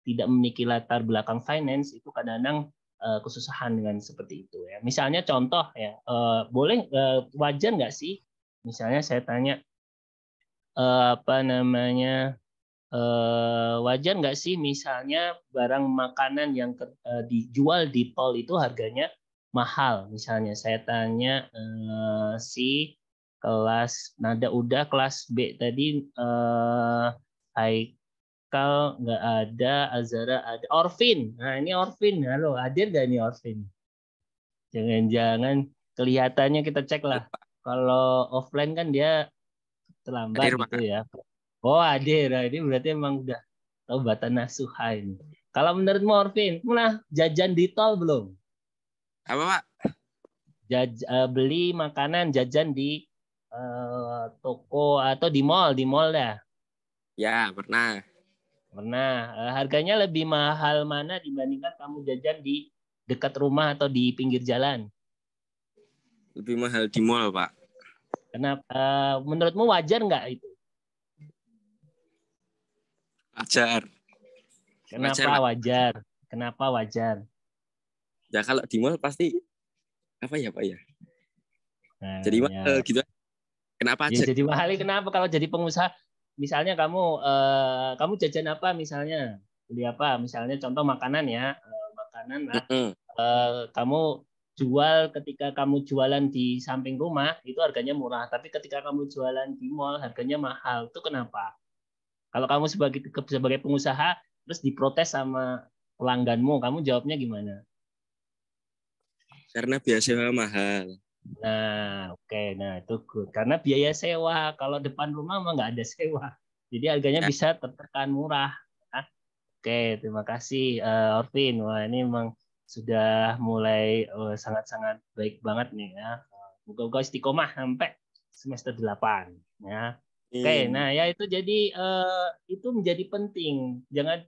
tidak memiliki latar belakang finance itu kadang-kadang kesusahan dengan seperti itu ya. Misalnya contoh ya, boleh wajar nggak sih? Misalnya saya tanya apa namanya, wajar nggak sih misalnya barang makanan yang dijual di tol itu harganya mahal? Misalnya saya tanya si kelas nada udah kelas B tadi Haikal nggak ada, Azara ada, Orvin. Nah ini Orvin, halo hadir nggak nih Orvin? Jangan-jangan kelihatannya kita cek lah. Kalau offline kan dia terlambat Hadir, gitu Pak. ya. Oh hadir, nah, ini berarti emang udah tahu bata nasuha ini. Kalau menurut Orvin, pernah jajan di tol belum? Apa, Pak? Beli makanan jajan di toko atau di mall dah. Ya, pernah. Pernah. Harganya lebih mahal mana dibandingkan kamu jajan di dekat rumah atau di pinggir jalan? Lebih mahal di mall, Pak. Kenapa? Menurutmu wajar nggak itu? Wajar. Kenapa wajar? Kenapa wajar? Ya kalau di mall pasti apa ya, Pak ya? Nah, Jadi ya. gitu. Kenapa Ya, aja? jadi mahal. Kenapa kalau jadi pengusaha? Misalnya kamu jajan apa misalnya? Beli apa? Misalnya contoh makanan ya, makanan lah. Kamu jual ketika kamu jualan di samping rumah itu harganya murah, tapi ketika kamu jualan di mall harganya mahal. Itu kenapa? Kalau kamu sebagai pengusaha terus diprotes sama pelangganmu, kamu jawabnya gimana? Karena biaya sewa mahal. Nah, oke. Nah, itu good. Karena biaya sewa. Kalau depan rumah mah nggak ada sewa. Jadi harganya Ya. bisa tertekan murah. Nah, oke, terima kasih Orvin. Wah, ini memang sudah mulai sangat-sangat baik banget nih ya. Moga-moga istiqomah sampai semester 8 ya. Oke, nah ya itu jadi itu menjadi penting. Jangan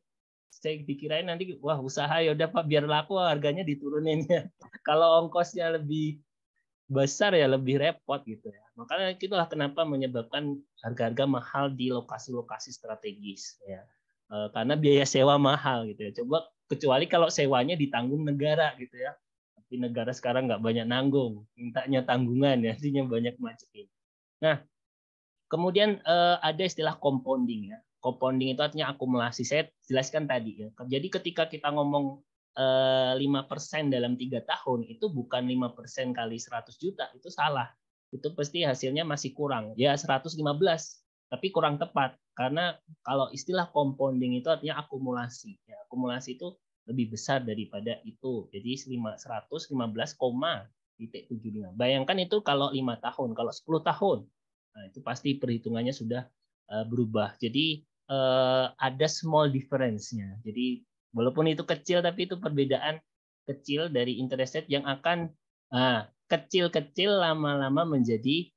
saya dikirain nanti wah usaha ya udah Pak biar laku harganya diturunin ya. Kalau ongkosnya lebih besar ya lebih repot gitu ya. Makanya itulah kenapa menyebabkan harga-harga mahal di lokasi-lokasi strategis ya. Karena biaya sewa mahal gitu ya. Coba kecuali kalau sewanya ditanggung negara gitu ya. Tapi negara sekarang nggak banyak nanggung, mintanya tanggungan ya, artinya banyak macetin. Nah, kemudian ada istilah compounding ya. Compounding itu artinya akumulasi. Saya jelaskan tadi ya. Jadi ketika kita ngomong 5% dalam 3 tahun itu bukan 5% kali 100 juta, itu salah. Itu pasti hasilnya masih kurang. Ya 115, tapi kurang tepat. Karena kalau istilah compounding itu artinya akumulasi. Ya, akumulasi itu lebih besar daripada itu. Jadi 115,75. Bayangkan itu kalau 5 tahun, kalau 10 tahun. Nah, itu pasti perhitungannya sudah berubah. Jadi ada small difference-nya. Jadi walaupun itu kecil, tapi itu perbedaan kecil dari interest rate yang akan kecil-kecil lama-lama menjadi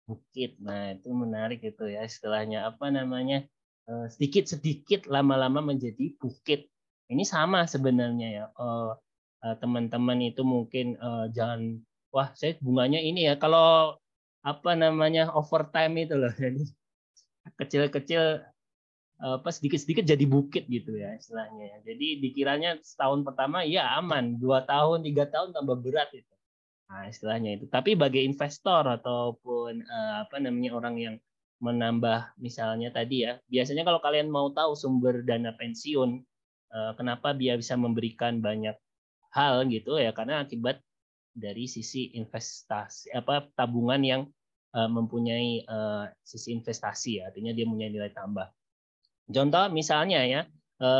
bukit. Nah, itu menarik itu ya istilahnya apa namanya? Sedikit-sedikit lama-lama menjadi bukit. Ini sama sebenarnya ya. Teman-teman itu mungkin jangan wah, saya bunganya ini ya. Kalau apa namanya overtime itu loh. Jadi kecil-kecil apa sedikit-sedikit jadi bukit gitu ya istilahnya. Jadi dikiranya setahun pertama ya aman, 2 tahun, 3 tahun tambah berat itu. Nah, istilahnya itu. Tapi bagi investor ataupun apa namanya orang yang menambah misalnya tadi ya, biasanya kalau kalian mau tahu sumber dana pensiun, kenapa dia bisa memberikan banyak hal gitu ya, karena akibat dari sisi investasi apa tabungan yang mempunyai sisi investasi ya, artinya dia punya nilai tambah. Contoh misalnya ya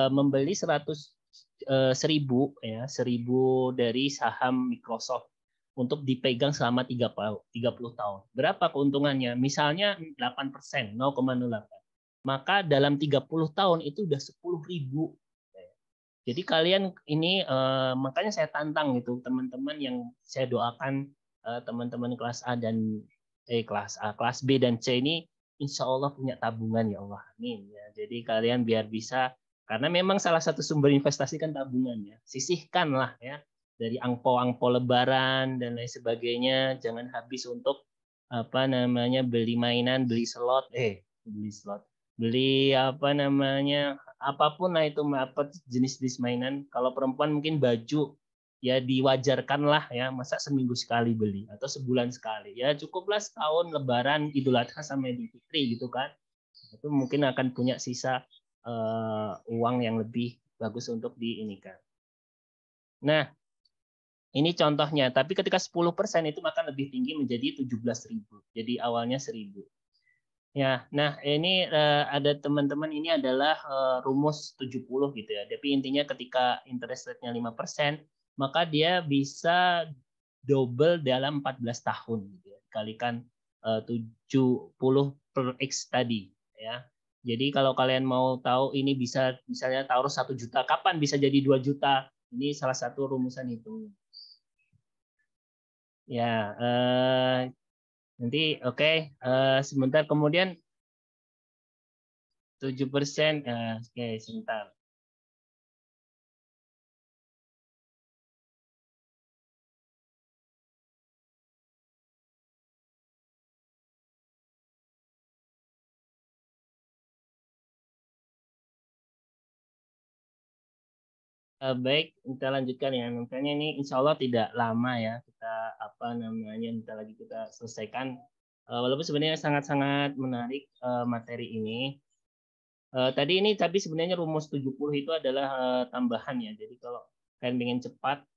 membeli 100.000 ya 1.000 dari saham Microsoft untuk dipegang selama 30 tahun. Berapa keuntungannya? Misalnya 8%, 0,08. Maka dalam 30 tahun itu udah 10.000. Jadi kalian ini makanya saya tantang gitu teman-teman yang saya doakan teman-teman kelas A dan kelas A, kelas B dan C ini insya Allah punya tabungan ya Allah. Amin ya. Jadi kalian biar bisa, karena memang salah satu sumber investasi kan tabungan ya. Sisihkanlah ya dari angpau-angpau lebaran dan lain sebagainya, jangan habis untuk apa namanya beli mainan, beli slot, beli apa namanya apapun lah itu apa jenis-jenis mainan. Kalau perempuan mungkin baju ya diwajarkanlah ya, masa seminggu sekali beli atau sebulan sekali ya, cukuplah setahun lebaran, Idul Adha sama Idul Fitri gitu kan. Itu mungkin akan punya sisa uang yang lebih bagus untuk diinikan. Nah, ini contohnya, tapi ketika 10% itu maka lebih tinggi menjadi 17.000. Jadi awalnya 1.000. Ya, nah ini ada teman-teman, ini adalah rumus 70 gitu ya. Tapi intinya ketika interest rate-nya 5%, maka dia bisa double dalam 14 tahun gitu ya. Kalikan 70 per X tadi ya. Jadi kalau kalian mau tahu ini bisa misalnya taruh 1 juta, kapan bisa jadi 2 juta? Ini salah satu rumusan itu. Ya, nanti oke, sebentar kemudian 7%. Oke, sebentar. Baik, kita lanjutkan ya. Makanya ini insya Allah tidak lama ya. Kita apa namanya, bentar lagi kita selesaikan. Walaupun sebenarnya sangat-sangat menarik materi ini. Tadi ini tapi sebenarnya rumus 70 itu adalah tambahan ya. Jadi kalau kalian ingin cepat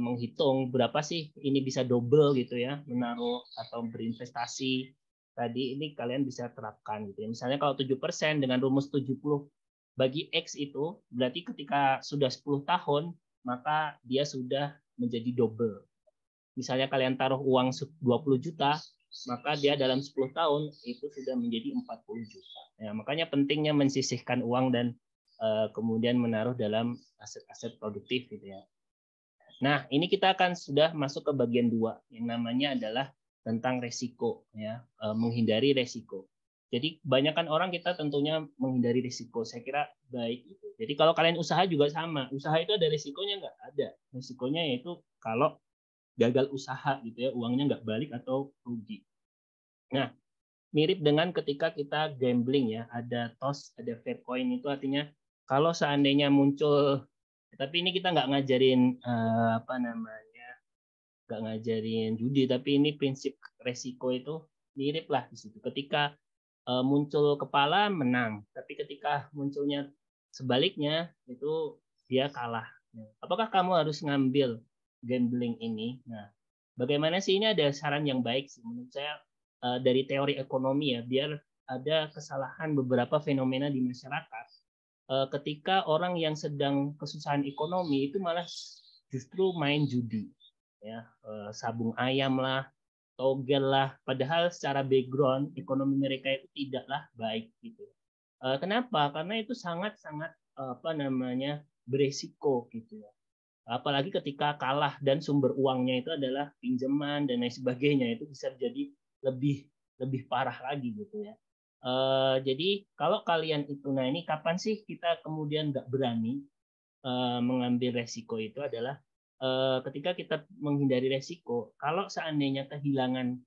menghitung berapa sih ini bisa double gitu ya, menaruh atau berinvestasi. Tadi ini kalian bisa terapkan gitu ya. Misalnya kalau 7% dengan rumus 70 bagi X itu berarti ketika sudah 10 tahun maka dia sudah menjadi double. Misalnya kalian taruh uang 20 juta, maka dia dalam 10 tahun itu sudah menjadi 40 juta. Ya, makanya pentingnya mensisihkan uang dan kemudian menaruh dalam aset-aset produktif gitu ya. Nah, ini kita akan sudah masuk ke bagian 2 yang namanya adalah tentang resiko ya, menghindari resiko. Jadi kebanyakan orang kita tentunya menghindari risiko. Saya kira baik itu. Jadi kalau kalian usaha juga sama. Usaha itu ada risikonya nggak? Ada. Risikonya yaitu kalau gagal usaha gitu ya, uangnya nggak balik atau rugi. Nah, mirip dengan ketika kita gambling ya, ada toss, ada fair coin, itu artinya kalau seandainya muncul, tapi ini kita nggak ngajarin apa namanya, nggak ngajarin judi, tapi ini prinsip resiko itu mirip lah di situ. Ketika muncul kepala menang, tapi ketika munculnya sebaliknya itu dia kalah. Apakah kamu harus ngambil gambling ini? Nah, bagaimana sih, ini ada saran yang baik sih menurut saya dari teori ekonomi ya, biar ada kesalahan beberapa fenomena di masyarakat. Ketika orang yang sedang kesusahan ekonomi itu malah justru main judi, ya, sabung ayam lah, togel lah, padahal secara background ekonomi mereka itu tidaklah baik gitu. Kenapa? Karena itu sangat-sangat apa namanya beresiko gitu ya. Apalagi ketika kalah dan sumber uangnya itu adalah pinjaman dan lain sebagainya, itu bisa jadi lebih lebih parah lagi gitu ya. Jadi kalau kalian itu, nah ini kapan sih kita kemudian nggak berani mengambil resiko, itu adalah ketika kita menghindari resiko. Kalau seandainya kehilangan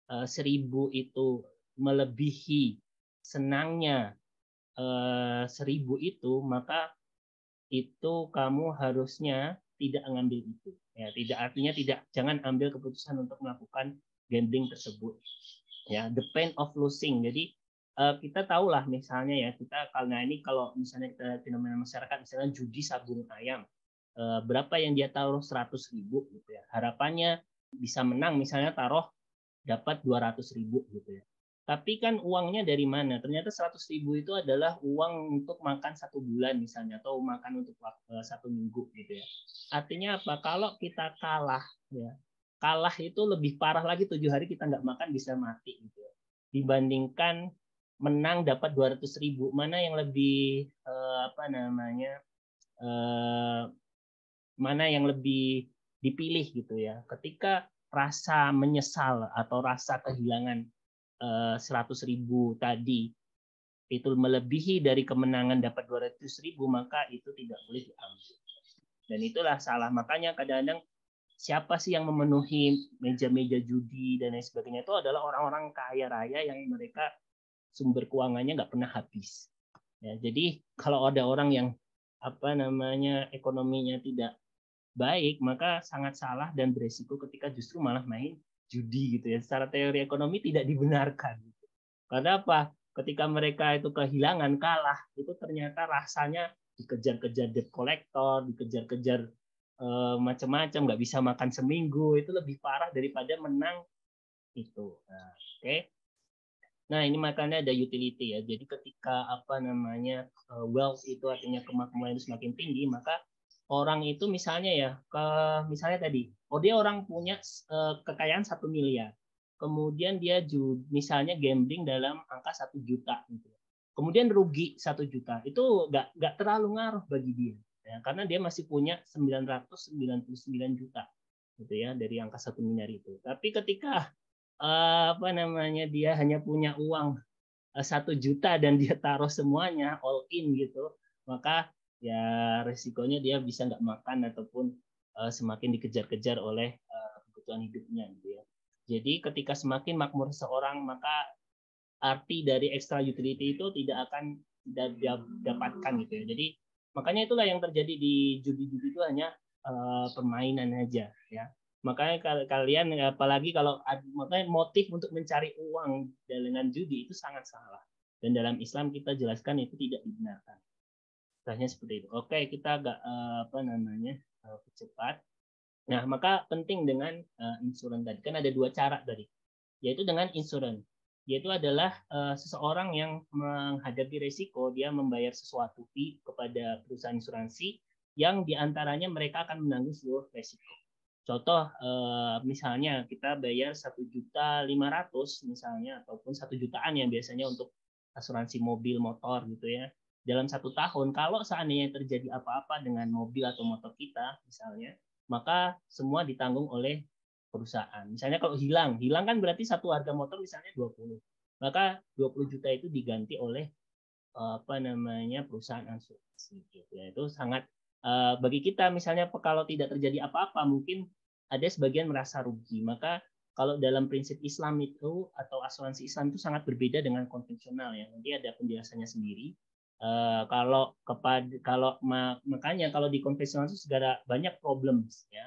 1.000 itu melebihi senangnya 1.000 itu, maka itu kamu harusnya tidak mengambil itu. Ya, tidak, artinya tidak, jangan ambil keputusan untuk melakukan gambling tersebut. Ya, the pain of losing. Jadi kita tahulah misalnya ya, kita karena ini kalau misalnya kita fenomena masyarakat, misalnya judi sabung ayam, berapa yang dia taruh 100.000 gitu ya, harapannya bisa menang, misalnya taruh dapat 200.000 gitu ya. Tapi kan uangnya dari mana? Ternyata 100.000 itu adalah uang untuk makan 1 bulan misalnya, atau makan untuk 1 minggu gitu ya. Artinya apa? Kalau kita kalah ya, kalah itu lebih parah lagi, 7 hari kita nggak makan bisa mati gitu ya. Dibandingkan menang dapat 200.000, mana yang lebih apa namanya mana yang lebih dipilih gitu ya. Ketika rasa menyesal atau rasa kehilangan 100.000 tadi itu melebihi dari kemenangan dapat 200.000, maka itu tidak boleh diambil. Dan itulah salah. Makanya kadang-kadang siapa sih yang memenuhi meja-meja judi dan lain sebagainya, itu adalah orang-orang kaya raya yang mereka sumber keuangannya nggak pernah habis. Ya, jadi kalau ada orang yang ekonominya tidak baik, maka sangat salah dan beresiko ketika justru malah main judi gitu ya. Secara teori ekonomi tidak dibenarkan. Karena apa? Ketika mereka itu kehilangan, kalah, itu ternyata rasanya dikejar-kejar debt collector, dikejar-kejar macam-macam, nggak bisa makan seminggu, itu lebih parah daripada menang itu. Nah, oke. Nah, ini makanya ada utility ya. Jadi ketika wealth itu artinya kemakmuran itu semakin tinggi, maka orang itu misalnya ya, misalnya tadi, dia orang punya kekayaan 1 miliar. Kemudian dia misalnya gambling dalam angka 1 juta gitu. Kemudian rugi 1 juta. Itu nggak terlalu ngaruh bagi dia. Ya, karena dia masih punya 999 juta gitu ya dari angka 1 miliar itu. Tapi ketika dia hanya punya uang 1 juta dan dia taruh semuanya all in gitu, maka ya resikonya dia bisa nggak makan ataupun semakin dikejar-kejar oleh kebutuhan hidupnya gitu ya. Jadi ketika semakin makmur seorang, maka arti dari extra utility itu tidak akan didapatkan gitu ya. Jadi makanya itulah yang terjadi di judi-judi itu hanya permainan aja ya. Makanya kalian apalagi kalau makanya motif untuk mencari uang dengan judi itu sangat salah. Dan dalam Islam kita jelaskan itu tidak dibenarkan. Contohnya seperti itu. Oke, kita agak cepat. Nah, maka penting dengan insurans tadi. Kan ada 2 cara tadi. Yaitu dengan insurans. Yaitu adalah seseorang yang menghadapi risiko, dia membayar sesuatu fee kepada perusahaan asuransi yang diantaranya mereka akan menanggung seluruh risiko. Contoh misalnya kita bayar 1.500.000 misalnya, ataupun 1 jutaan yang biasanya untuk asuransi mobil motor gitu ya. Dalam 1 tahun, kalau seandainya terjadi apa-apa dengan mobil atau motor kita misalnya, maka semua ditanggung oleh perusahaan. Misalnya kalau hilang kan berarti satu harga motor misalnya 20. Maka 20 juta itu diganti oleh perusahaan asuransi gitu ya. Itu sangat bagi kita misalnya kalau tidak terjadi apa-apa, mungkin ada sebagian merasa rugi. Maka kalau dalam prinsip Islam itu atau asuransi Islam itu sangat berbeda dengan konvensional ya. Nanti ada penjelasannya sendiri. Makanya kalau di konvensional itu segala banyak problems ya.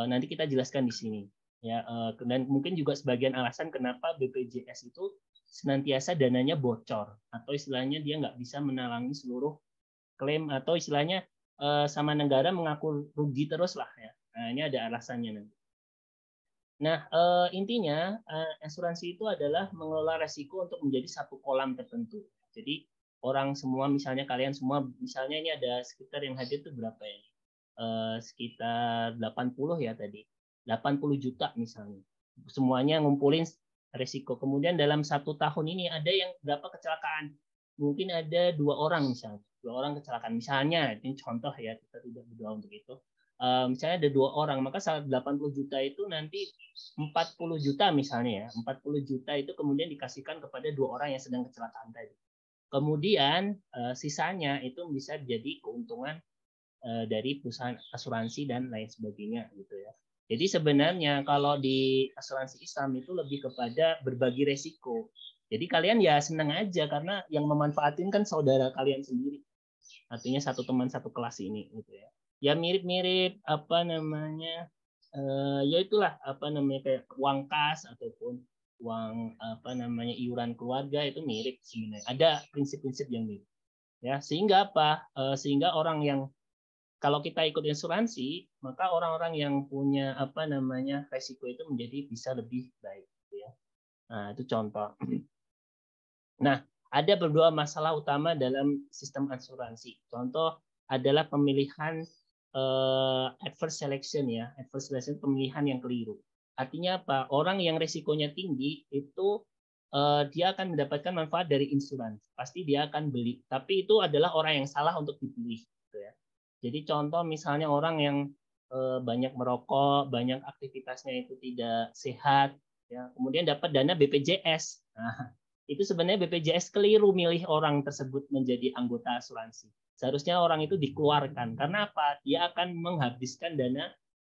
Nanti kita jelaskan di sini ya. Dan mungkin juga sebagian alasan kenapa BPJS itu senantiasa dananya bocor atau istilahnya dia nggak bisa menalangi seluruh klaim atau istilahnya sama negara mengaku rugi terus lah ya. Nah, ini ada alasannya nanti. Nah, intinya asuransi itu adalah mengelola resiko untuk menjadi satu kolam tertentu. Jadi orang semua, misalnya kalian semua, misalnya ini ada sekitar yang hadir itu berapa ya? Sekitar 80 ya tadi. 80 juta misalnya. Semuanya ngumpulin resiko. Kemudian dalam 1 tahun ini ada yang berapa kecelakaan? Mungkin ada 2 orang misalnya. 2 orang kecelakaan. Misalnya, ini contoh ya, kita tidak berdoa untuk itu. Misalnya ada 2 orang, maka 80 juta itu nanti 40 juta misalnya ya. 40 juta itu kemudian dikasihkan kepada 2 orang yang sedang kecelakaan tadi. Kemudian sisanya itu bisa jadi keuntungan dari perusahaan asuransi dan lain sebagainya gitu ya. Jadi sebenarnya kalau di asuransi Islam itu lebih kepada berbagi resiko. Jadi kalian ya senang aja karena yang memanfaatin kan saudara kalian sendiri. Artinya satu teman satu kelas ini gitu ya. Ya mirip-mirip ya itulah kayak uang kas ataupun uang iuran keluarga itu mirip sebenarnya. Ada prinsip-prinsip yang mirip. Ya, sehingga sehingga orang yang kalau kita ikut asuransi, maka orang-orang yang punya resiko itu menjadi bisa lebih baik gitu ya. Nah, itu contoh. Nah, ada beberapa masalah utama dalam sistem asuransi. Contoh adalah pemilihan adverse selection ya. Adverse selection pemilihan yang keliru. Artinya apa? Orang yang resikonya tinggi itu dia akan mendapatkan manfaat dari insurans. Pasti dia akan beli. Tapi itu adalah orang yang salah untuk dipilih. Gitu ya. Jadi contoh misalnya orang yang banyak merokok, banyak aktivitasnya itu tidak sehat, ya, kemudian dapat dana BPJS. Nah, itu sebenarnya BPJS keliru milih orang tersebut menjadi anggota asuransi. Seharusnya orang itu dikeluarkan. Karena apa? Dia akan menghabiskan dana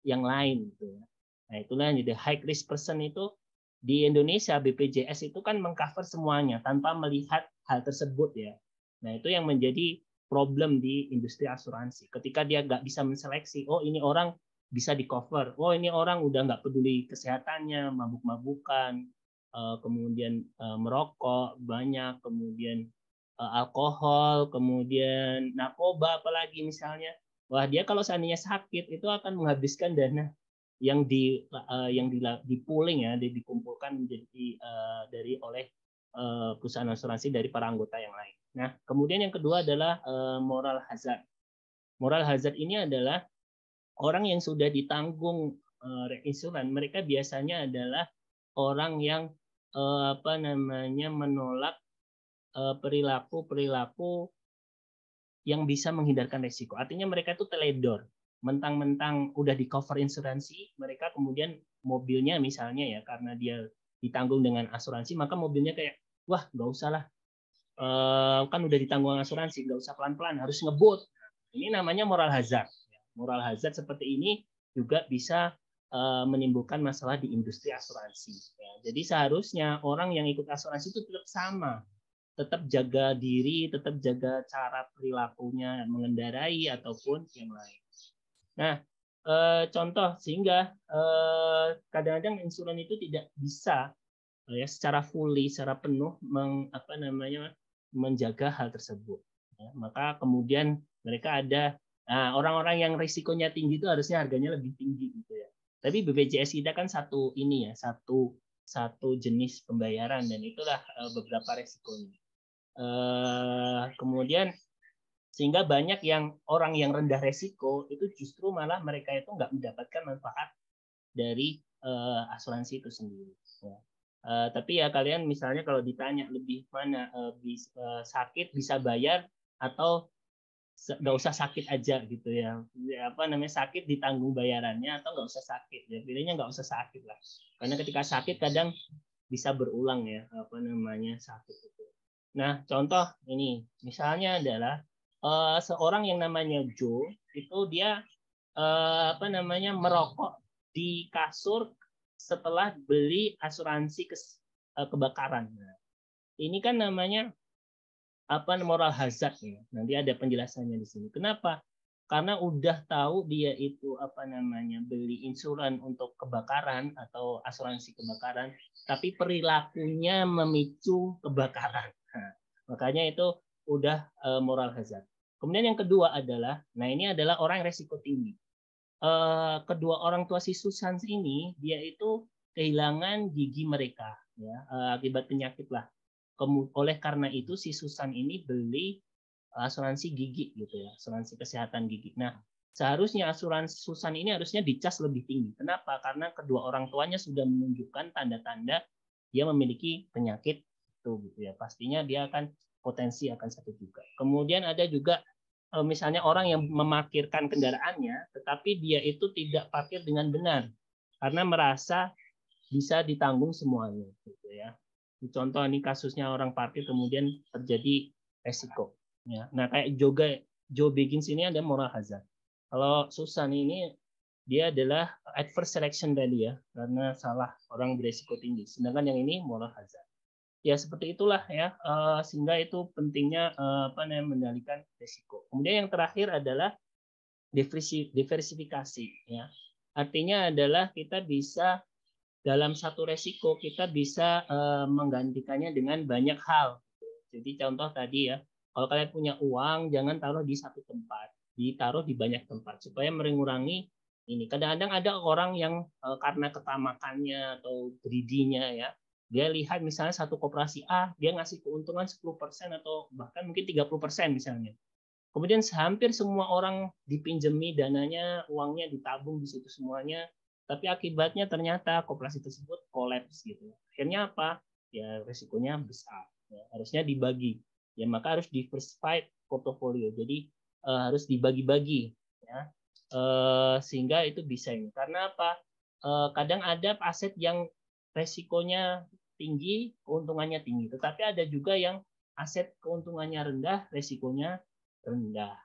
yang lain. Gitu ya. Nah, itulah yang jadi high risk person itu di Indonesia BPJS itu kan mengcover semuanya tanpa melihat hal tersebut ya. Nah, itu yang menjadi problem di industri asuransi. Ketika dia nggak bisa menseleksi, oh ini orang bisa di cover, oh ini orang udah nggak peduli kesehatannya, mabuk-mabukan, kemudian merokok banyak, kemudian alkohol, kemudian narkoba apalagi misalnya. Wah, dia kalau seandainya sakit itu akan menghabiskan dana yang di pooling ya, dikumpulkan menjadi dari oleh perusahaan asuransi dari para anggota yang lain. Nah, kemudian yang kedua adalah moral hazard. Moral hazard ini adalah orang yang sudah ditanggung reinsuran, mereka biasanya adalah orang yang menolak perilaku yang bisa menghindarkan resiko. Artinya mereka itu teledor. Mentang-mentang udah di cover insuransi, mereka kemudian mobilnya misalnya ya, karena dia ditanggung dengan asuransi, maka mobilnya kayak, wah nggak usah lah, kan udah ditanggung asuransi, nggak usah pelan-pelan, harus ngebut. Ini namanya moral hazard. Moral hazard seperti ini juga bisa menimbulkan masalah di industri asuransi. Jadi seharusnya orang yang ikut asuransi itu tetap sama, tetap jaga diri, tetap jaga cara perilakunya mengendarai ataupun yang lain. Nah, contoh sehingga kadang-kadang insuran itu tidak bisa ya secara fully, secara penuh menjaga hal tersebut. Ya, maka kemudian mereka ada orang-orang yang risikonya tinggi itu harusnya harganya lebih tinggi gitu ya. Tapi BPJS kita kan satu ini ya, satu jenis pembayaran dan itulah beberapa risikonya. Kemudian sehingga banyak yang orang yang rendah resiko itu justru malah mereka itu nggak mendapatkan manfaat dari asuransi itu sendiri. Ya. Tapi ya kalian misalnya kalau ditanya lebih mana sakit bisa bayar atau nggak usah sakit aja gitu ya. Sakit ditanggung bayarannya atau nggak usah sakit ya, pilihnya nggak usah sakit lah, karena ketika sakit kadang bisa berulang ya sakit itu. Nah, contoh ini misalnya adalah seorang yang namanya Joe itu dia merokok di kasur setelah beli asuransi kebakaran. Nah, ini kan namanya moral hazard ya. Nanti ada penjelasannya di sini. Kenapa? Karena udah tahu dia itu beli insuran untuk kebakaran atau asuransi kebakaran, tapi perilakunya memicu kebakaran. Nah, makanya itu udah moral hazard. Kemudian yang kedua adalah, nah ini adalah orang yang resiko tinggi. Kedua orang tua si Susan ini dia itu kehilangan gigi mereka ya akibat penyakit lah. Oleh karena itu si Susan ini beli asuransi gigi gitu ya, asuransi kesehatan gigi. Nah, seharusnya asuransi Susan ini harusnya dicas lebih tinggi. Kenapa? Karena kedua orang tuanya sudah menunjukkan tanda-tanda dia memiliki penyakit itu gitu ya. Pastinya dia akan potensi akan sakit juga. Kemudian ada juga misalnya orang yang memarkirkan kendaraannya, tetapi dia itu tidak parkir dengan benar karena merasa bisa ditanggung semuanya gitu ya. Contoh ini kasusnya orang parkir kemudian terjadi resiko. Ya. Nah kayak Joe Biggins ini ada moral hazard. Kalau Susan ini dia adalah adverse selection tadi ya, karena salah orang beresiko tinggi. Sedangkan yang ini moral hazard. Ya seperti itulah ya, sehingga itu pentingnya mengendalikan risiko. Kemudian yang terakhir adalah diversifikasi. Ya. Artinya adalah kita bisa dalam satu resiko kita bisa menggantikannya dengan banyak hal. Jadi contoh tadi ya, kalau kalian punya uang jangan taruh di satu tempat, ditaruh di banyak tempat supaya mengurangi ini. Kadang-kadang ada orang yang karena ketamakannya atau greedy-nya ya, dia lihat misalnya satu koperasi A, dia ngasih keuntungan 10% atau bahkan mungkin 30% misalnya. Kemudian hampir semua orang dipinjemi dananya, uangnya ditabung di situ semuanya, tapi akibatnya ternyata koperasi tersebut kolaps gitu. Akhirnya apa? Ya resikonya besar. Ya, harusnya dibagi. Ya maka harus diversified portfolio. Jadi harus dibagi-bagi ya. Sehingga itu bisa ini. Karena apa? Kadang ada aset yang resikonya tinggi, keuntungannya tinggi. Tetapi ada juga yang aset keuntungannya rendah, resikonya rendah.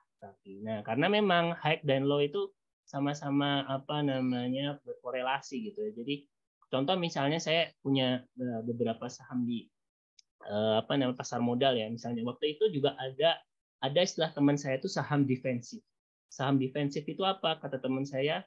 Nah, karena memang high dan low itu sama-sama berkorelasi gitu ya. Jadi contoh misalnya saya punya beberapa saham di pasar modal ya. Misalnya waktu itu juga ada istilah teman saya itu saham defensif. Saham defensif itu apa? Kata teman saya,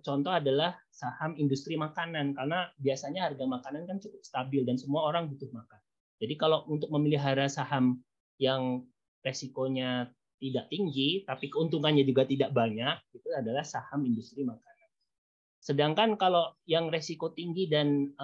contoh adalah saham industri makanan karena biasanya harga makanan kan cukup stabil dan semua orang butuh makan. Jadi kalau untuk memelihara saham yang resikonya tidak tinggi tapi keuntungannya juga tidak banyak, itu adalah saham industri makanan. Sedangkan kalau yang resiko tinggi dan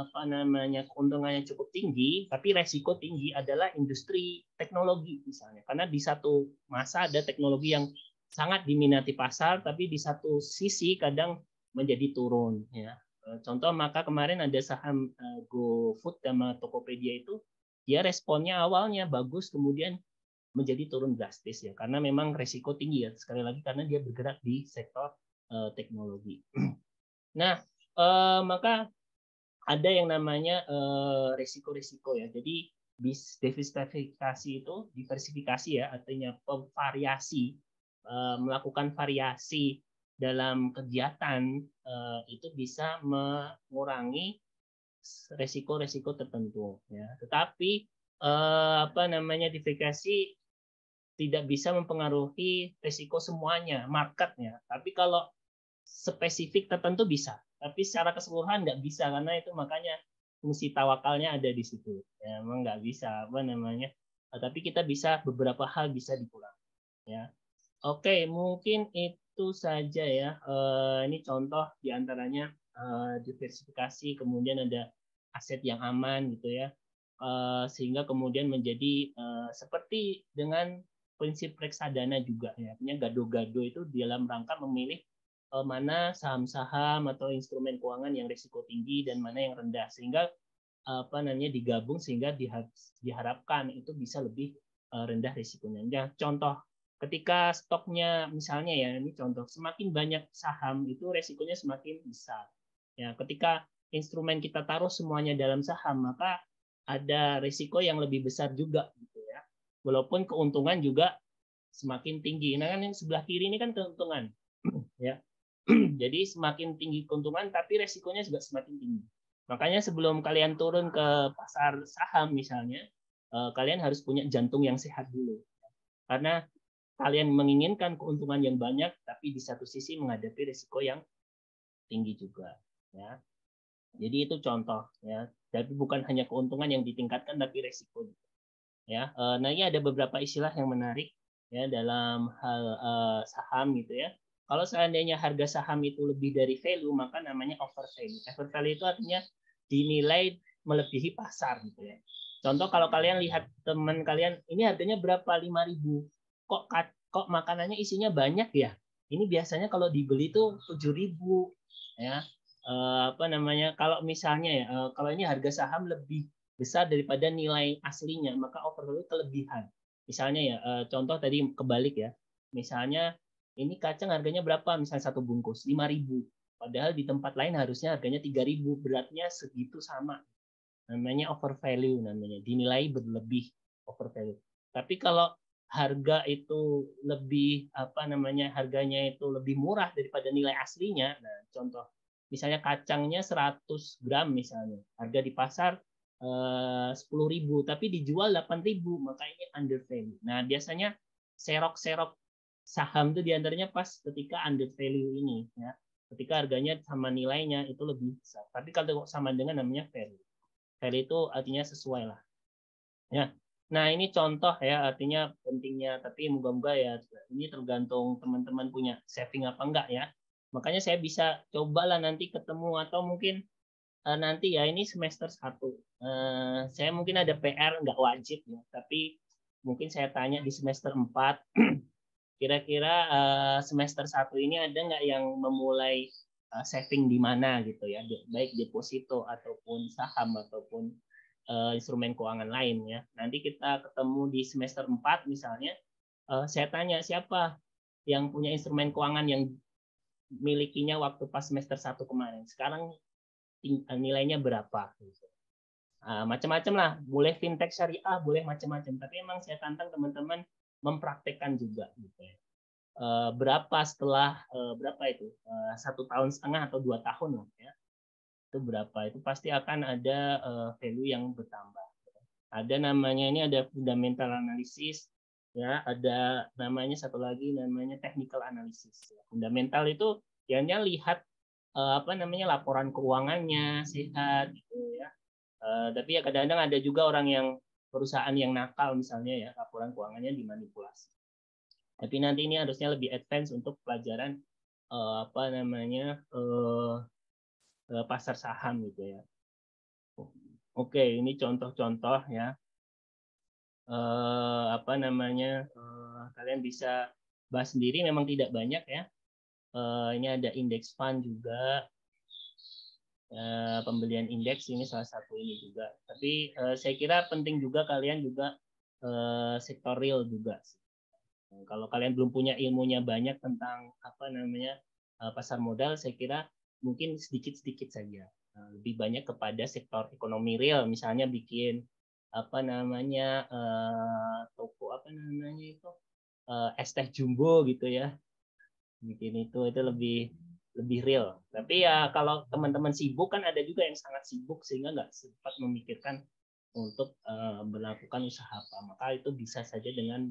keuntungannya cukup tinggi tapi resiko tinggi adalah industri teknologi misalnya. Karena di satu masa ada teknologi yang sangat diminati pasar, tapi di satu sisi kadang menjadi turun. Ya. Contoh maka kemarin ada saham GoFood sama Tokopedia itu, dia responnya awalnya bagus, kemudian menjadi turun drastis ya, karena memang resiko tinggi ya. Sekali lagi karena dia bergerak di sektor teknologi. Nah, maka ada yang namanya resiko-resiko ya. Jadi diversifikasi ya, artinya variasi. Melakukan variasi dalam kegiatan itu bisa mengurangi resiko-resiko tertentu ya. Tetapi diversifikasi tidak bisa mempengaruhi resiko semuanya marketnya. Tapi kalau spesifik tertentu bisa, tapi secara keseluruhan nggak bisa karena itu makanya fungsi tawakalnya ada di situ. Ya, emang nggak bisa tapi kita bisa beberapa hal bisa dikurangi ya. Oke, mungkin itu saja ya. Ini contoh diantaranya diversifikasi, kemudian ada aset yang aman gitu ya, sehingga kemudian menjadi seperti dengan prinsip reksadana juga ya. Artinya gado-gado itu dalam rangka memilih mana saham-saham atau instrumen keuangan yang risiko tinggi dan mana yang rendah, sehingga digabung sehingga diharapkan itu bisa lebih rendah risikonya. Ya, contoh ketika stoknya misalnya ya, ini contoh, semakin banyak saham itu resikonya semakin besar. Ya, ketika instrumen kita taruh semuanya dalam saham, maka ada risiko yang lebih besar juga gitu ya. Walaupun keuntungan juga semakin tinggi. Nah, kan yang sebelah kiri ini kan keuntungan. Ya. Jadi semakin tinggi keuntungan tapi resikonya juga semakin tinggi. Makanya sebelum kalian turun ke pasar saham misalnya, kalian harus punya jantung yang sehat dulu. Karena kalian menginginkan keuntungan yang banyak, tapi di satu sisi menghadapi risiko yang tinggi juga. Ya. Jadi itu contoh. Ya. Jadi bukan hanya keuntungan yang ditingkatkan, tapi risiko juga. Ya. Nah ini ada beberapa istilah yang menarik ya dalam hal saham gitu ya. Kalau seandainya harga saham itu lebih dari value, maka namanya over value. Over value itu artinya dinilai melebihi pasar gitu ya. Contoh kalau kalian lihat teman kalian, ini harganya berapa? 5.000. Kok makanannya isinya banyak ya? Ini biasanya kalau dibeli tuh 7.000 ya. Kalau misalnya ya, kalau ini harga saham lebih besar daripada nilai aslinya, maka overvalue kelebihan. Misalnya ya, contoh tadi kebalik ya. Misalnya ini kacang harganya berapa? Misalnya satu bungkus 5.000. Padahal di tempat lain harusnya harganya 3.000. Beratnya segitu sama. Namanya overvalue namanya. Dinilai berlebih overvalue. Tapi kalau harga itu lebih harganya itu lebih murah daripada nilai aslinya. Nah, contoh misalnya kacangnya 100 gram misalnya. Harga di pasar 10.000 tapi dijual 8.000, maka ini undervalue. Nah, biasanya serok-serok saham itu diantaranya pas ketika undervalue ini ya. Ketika harganya sama nilainya itu lebih besar. Tapi kalau sama dengan namanya value. Value itu artinya sesuai lah. Ya. Nah, ini contoh ya, artinya pentingnya, tapi moga-moga ya ini tergantung teman-teman punya saving apa enggak ya. Makanya saya bisa cobalah nanti ketemu atau mungkin nanti ya ini semester 1. Saya mungkin ada PR enggak wajib ya, tapi mungkin saya tanya di semester 4 kira-kira semester 1 ini ada enggak yang memulai saving di mana gitu ya, baik deposito ataupun saham ataupun instrumen keuangan lain ya. Nanti kita ketemu di semester 4 misalnya. Saya tanya siapa yang punya instrumen keuangan yang milikinya waktu pas semester 1 kemarin. Sekarang nilainya berapa? Macam-macam lah. Boleh fintech syariah, boleh macam-macam. Tapi emang saya tantang teman-teman mempraktekkan juga. Gitu ya. Berapa setelah berapa itu 1,5 tahun atau 2 tahun lah ya, itu berapa, itu pasti akan ada value yang bertambah. Ada namanya ini, ada fundamental analysis ya, ada namanya satu lagi namanya technical analysis. Fundamental itu hanya lihat laporan keuangannya sehat gitu ya. Tapi ya kadang-kadang ada juga orang yang perusahaan yang nakal misalnya ya, laporan keuangannya dimanipulasi. Tapi nanti ini harusnya lebih advance untuk pelajaran pasar saham gitu ya. Oke, ini contoh-contoh ya. Kalian bisa bahas sendiri, memang tidak banyak ya. Ini ada index fund juga. Pembelian indeks ini salah satu ini juga. Tapi saya kira penting juga kalian juga sektor real juga. Kalau kalian belum punya ilmunya banyak tentang pasar modal, saya kira mungkin sedikit-sedikit saja. Lebih banyak kepada sektor ekonomi real, misalnya bikin toko es teh jumbo gitu ya. Bikin itu lebih real. Tapi ya kalau teman-teman sibuk, kan ada juga yang sangat sibuk sehingga nggak sempat memikirkan untuk melakukan usaha apa. Maka itu bisa saja dengan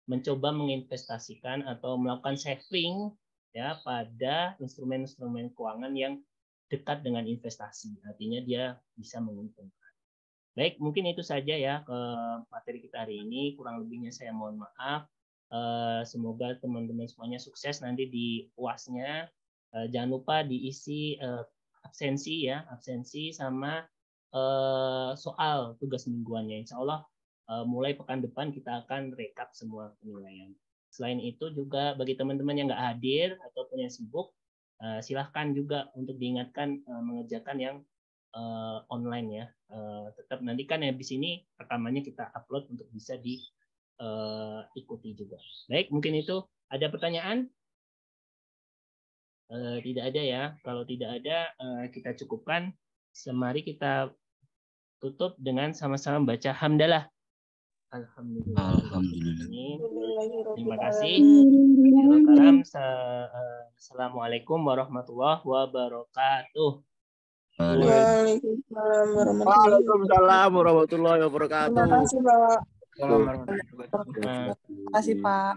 mencoba menginvestasikan atau melakukan saving ya pada instrumen-instrumen keuangan yang dekat dengan investasi. Artinya dia bisa menguntungkan. Baik, mungkin itu saja ya materi kita hari ini. Kurang lebihnya saya mohon maaf. Semoga teman-teman semuanya sukses nanti di UAS-nya. Jangan lupa diisi absensi sama soal tugas mingguannya. Insya Allah mulai pekan depan kita akan rekap semua penilaian. Selain itu juga bagi teman-teman yang nggak hadir ataupun yang sibuk, silahkan juga untuk diingatkan mengerjakan yang online ya. Tetap nanti kan habis ini rekamannya kita upload untuk bisa diikuti juga. Baik, mungkin itu. Ada pertanyaan? Tidak ada ya. Kalau tidak ada, kita cukupkan. Semari kita tutup dengan sama-sama baca hamdalah. Alhamdulillah. Terima kasih. Assalamualaikum warahmatullahi wabarakatuh. Waalaikumsalam warahmatullahi wabarakatuh. Terima kasih, Pak. Terima kasih, Pak.